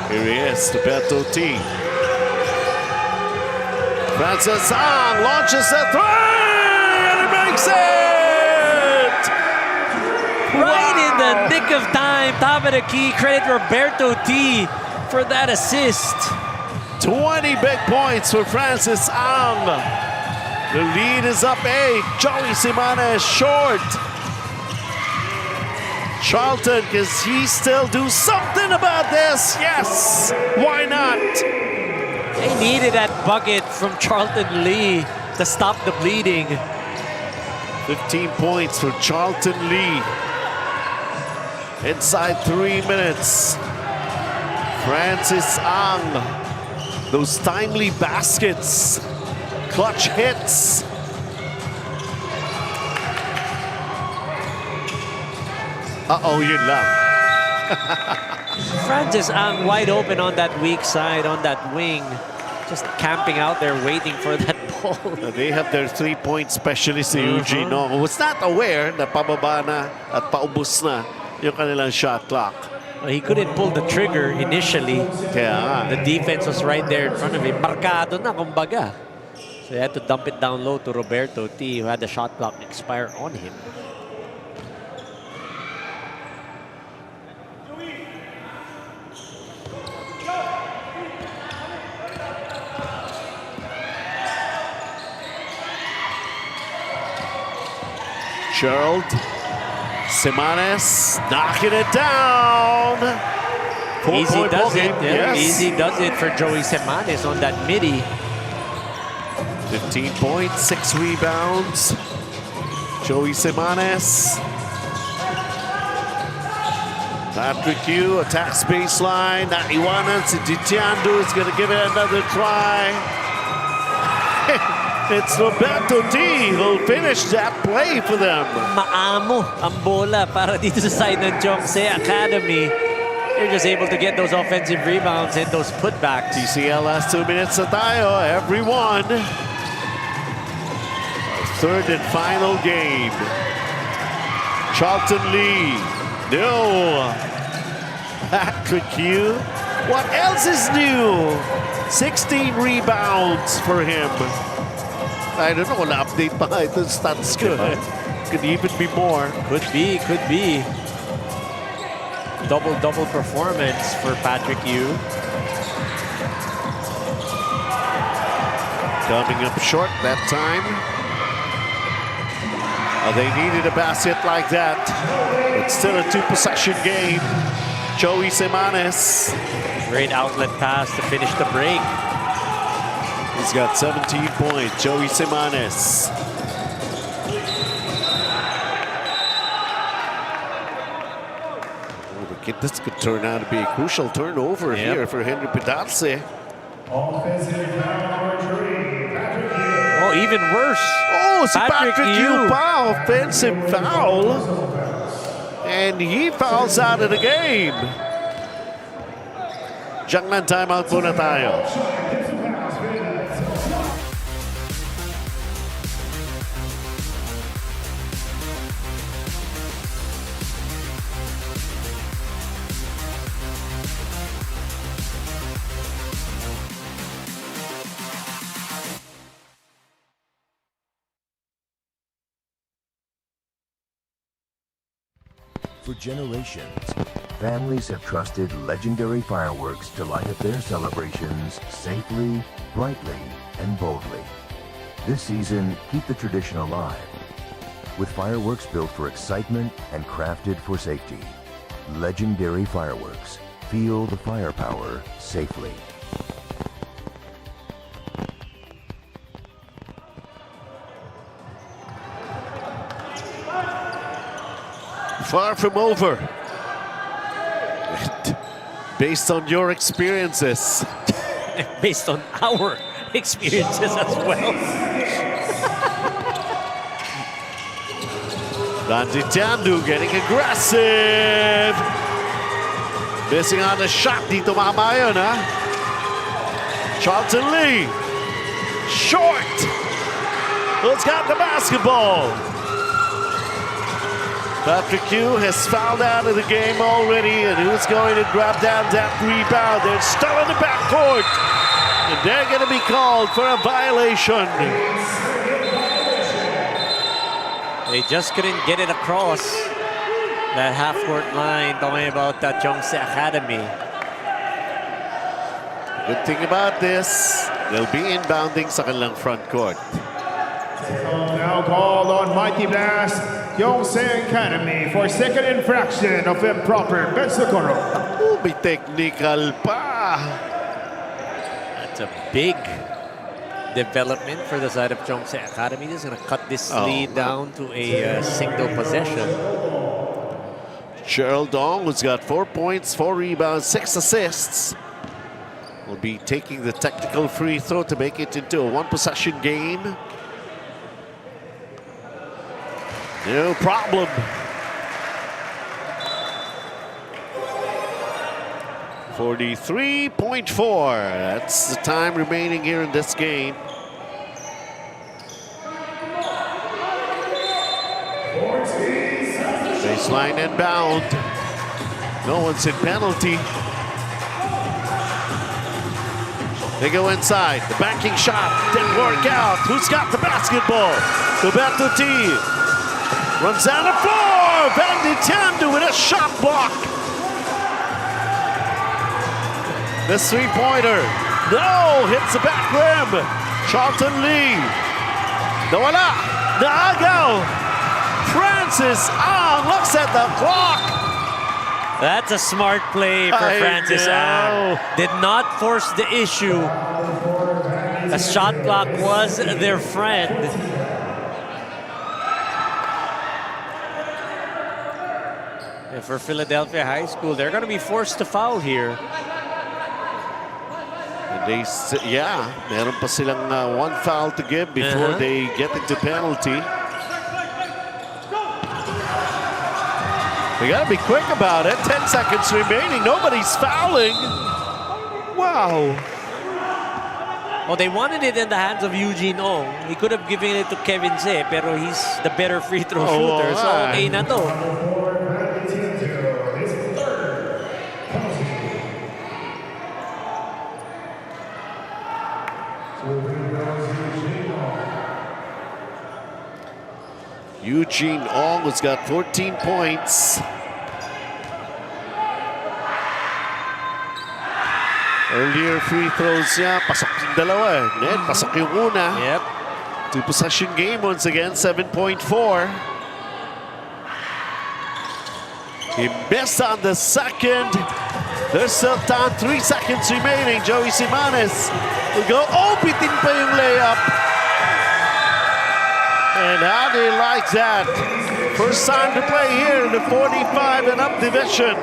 J: Here he is, Roberto T. Francis Ang launches a three, and he makes it!
K: Right in the nick of time, top of the key. Credit Roberto T for that assist.
J: 20 big points for Francis Ang. The lead is up 8. Joey Semanes short. Charlton, can he still do something about this? Yes, why not?
K: They needed that bucket from Charlton Lee to stop the bleeding.
J: 15 points for Charlton Lee. Inside 3 minutes. Francis Ang. Those timely baskets. Clutch hits. Yun lang.
K: Francis Ang wide open on that weak side, on that wing. Just camping out there waiting for that ball.
J: They have their 3-point specialist si Eugene Ong, who was not aware na pababa na at paubos na yung kanilang shot clock.
K: Well, he couldn't pull the trigger initially.
J: Kaya
K: the defense was right there in front of him. Markado na, kumbaga. So he had to dump it down low to Roberto T, who had the shot clock expire on him.
J: Gerald Semanes knocking it down.
K: Easy does it.
J: Yes.
K: Easy does it for Joey Semanes on that midi.
J: 15 points, 6 rebounds. Joey Semanes. Patrick Yu attacks baseline. Naiwanan si Ditiando is going to give it another try. It's Roberto T who'll finish that play for them.
K: Maamo ang bola para dito sa side ng Chongse Academy. They're just able to get those offensive rebounds and those putbacks.
J: TCL last 2 minutes na tayo, everyone. Our third and final game. Charlton Lee. No. Patrick Yu. What else is new? 16 rebounds for him. I don't know, na-update pa ito stats ko. Could even be more.
K: Could be. Double performance for Patrick Yu.
J: Coming up short that time. They needed a basket like that. It's still a 2-possession game. Joey Semanes.
K: Great outlet pass to finish the break.
J: He's got 17 points, Joey Semanes. This could turn out to be a crucial turnover here for Henry Pedarce.
K: Oh, even worse.
J: Oh, si Patrick Yu pa, offensive foul. And he fouls out of the game. Diyan lang timeout muna tayo.
F: For generations, families have trusted legendary fireworks to light up their celebrations safely, brightly, and boldly. This season, keep the tradition alive with fireworks built for excitement and crafted for safety. Legendary fireworks. Feel the firepower safely.
J: Far from over. Based on your experiences.
K: Based on our experiences as well.
J: Randy Tiandu getting aggressive. Missing on the shot. Dito mamayon, ha? Charlton Lee. Short. Who's got the basketball? Patrick Yu has fouled out of the game already, and who's going to grab down that rebound? They're still in the backcourt, and they're going to be called for a violation.
K: They just couldn't get it across that half-court line, talking about that Chongse Academy.
J: Good thing about this, they'll be inbounding sa kanilang front court.
B: Now called on Mighty Blast, Yonsei Academy for second infraction of improper Bensokoro.
J: Oh, may technical pa.
K: That's a big development for the side of Chongse Academy. Just going to cut this lead down to a single possession.
J: Cheryl Dong, who's got 4 points, 4 rebounds, 6 assists, will be taking the technical free throw to make it into a 1-possession game. No problem. 43.4. That's the time remaining here in this game. Baseline inbound. No one's in penalty. They go inside. The banking shot didn't work out. Who's got the basketball? Roberto T. Runs down the floor. Van de Tiende with a shot block. This three-pointer. No, hits the back rim. Charlton Lee. Nawala. Naagaw. Francis looks at the clock.
K: That's a smart play for Francis Ang. Did not force the issue. The shot clock was their friend. And for Philadelphia High School, they're going to be forced to foul here.
J: They, meron pa silang one foul to give before they get into penalty. We gotta be quick about it. 10 seconds remaining. Nobody's fouling. Wow.
K: Well, they wanted it in the hands of Eugene Ong. He could have given it to Kevin Se, pero he's the better free throw shooter. So, okay na to.
J: Eugene Ong has got 14 points. Earlier free throws niya, pasok yung dalawa. Then, pasok yung una.
K: Yep.
J: Two-possession game once again, 7.4. He missed on the second. There's still time, 3 seconds remaining. Joey Simanes will go. Oh, bitin pa yung layup. And how do you like that? First time to play here in the 45 and up division.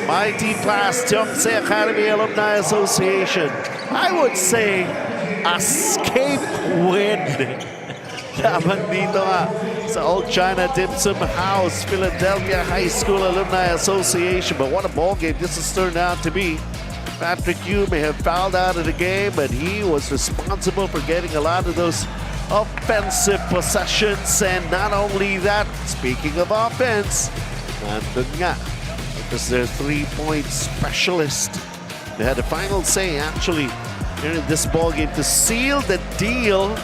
J: Mighty Plast, TSA Academy Alumni Association. I would say escape win. Laban dito nga sa Old China Dimson House, Philadelphia High School Alumni Association. But what a ball game this has turned out to be. Patrick Yu may have fouled out of the game, but he was responsible for getting a lot of those offensive possessions. And not only that, speaking of offense, nandun nga, because they're three-point specialist. They had the final say, actually, in this ball game to seal the deal.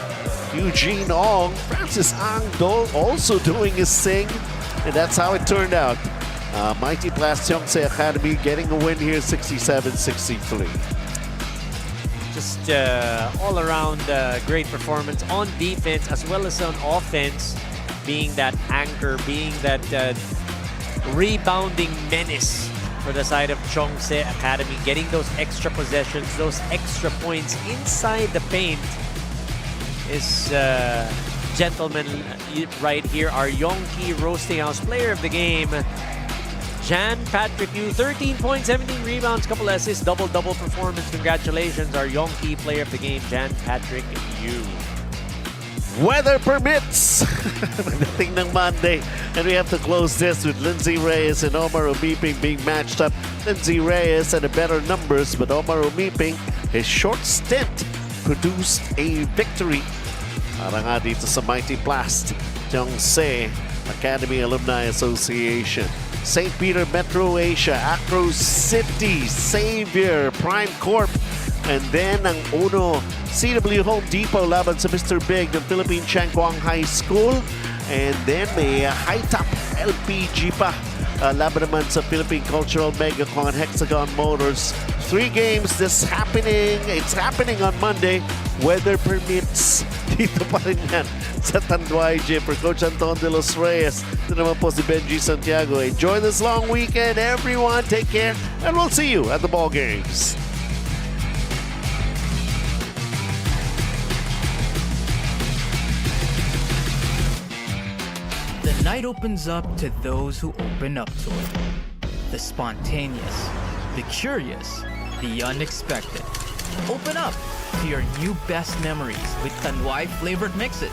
J: Eugene Ong, Francis Ang also doing his thing, and that's how it turned out. Mighty Plast TSA Academy getting a win here, 67-63.
K: Just all-around great performance on defense as well as on offense, being that anchor, being that rebounding menace for the side of Chongse Academy, getting those extra possessions, those extra points inside the paint. Is gentleman right here, our Yongki Roasting House player of the game, Jan Patrick Yu. 13 points, 17 rebounds, couple assists, double-double performance. Congratulations, our Yongki player of the game, Jan Patrick Yu.
J: Weather permits. Pagdating ng Monday. And we have to close this with Lindsay Reyes and Omar Umiping being matched up. Lindsay Reyes had a better numbers, but Omar Umiping, his short stint, produced a victory. Para nga dito sa Mighty Plast TSA Academy Alumni Association. St. Peter Metro Asia, Acro City, Xavier, Prime Corp, and then ang Uno CW Home Depot laban sa Mr. Big ng Philippine Changguang High School. And then may High Top LPG pa. Laban naman sa Philippine Cultural Megacon Hexagon Motors. 3 games this happening. It's happening on Monday. Weather permits. Dito pa rin yan sa Tanduay Gym. For Coach Anton de los Reyes, ito naman po si Benji Santiago. Enjoy this long weekend, everyone. Take care, and we'll see you at the ball games.
A: The night opens up to those who open up to it. The spontaneous, the curious, the unexpected. Open up to your new best memories with Tanduay flavored mixes.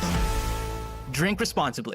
A: Drink responsibly.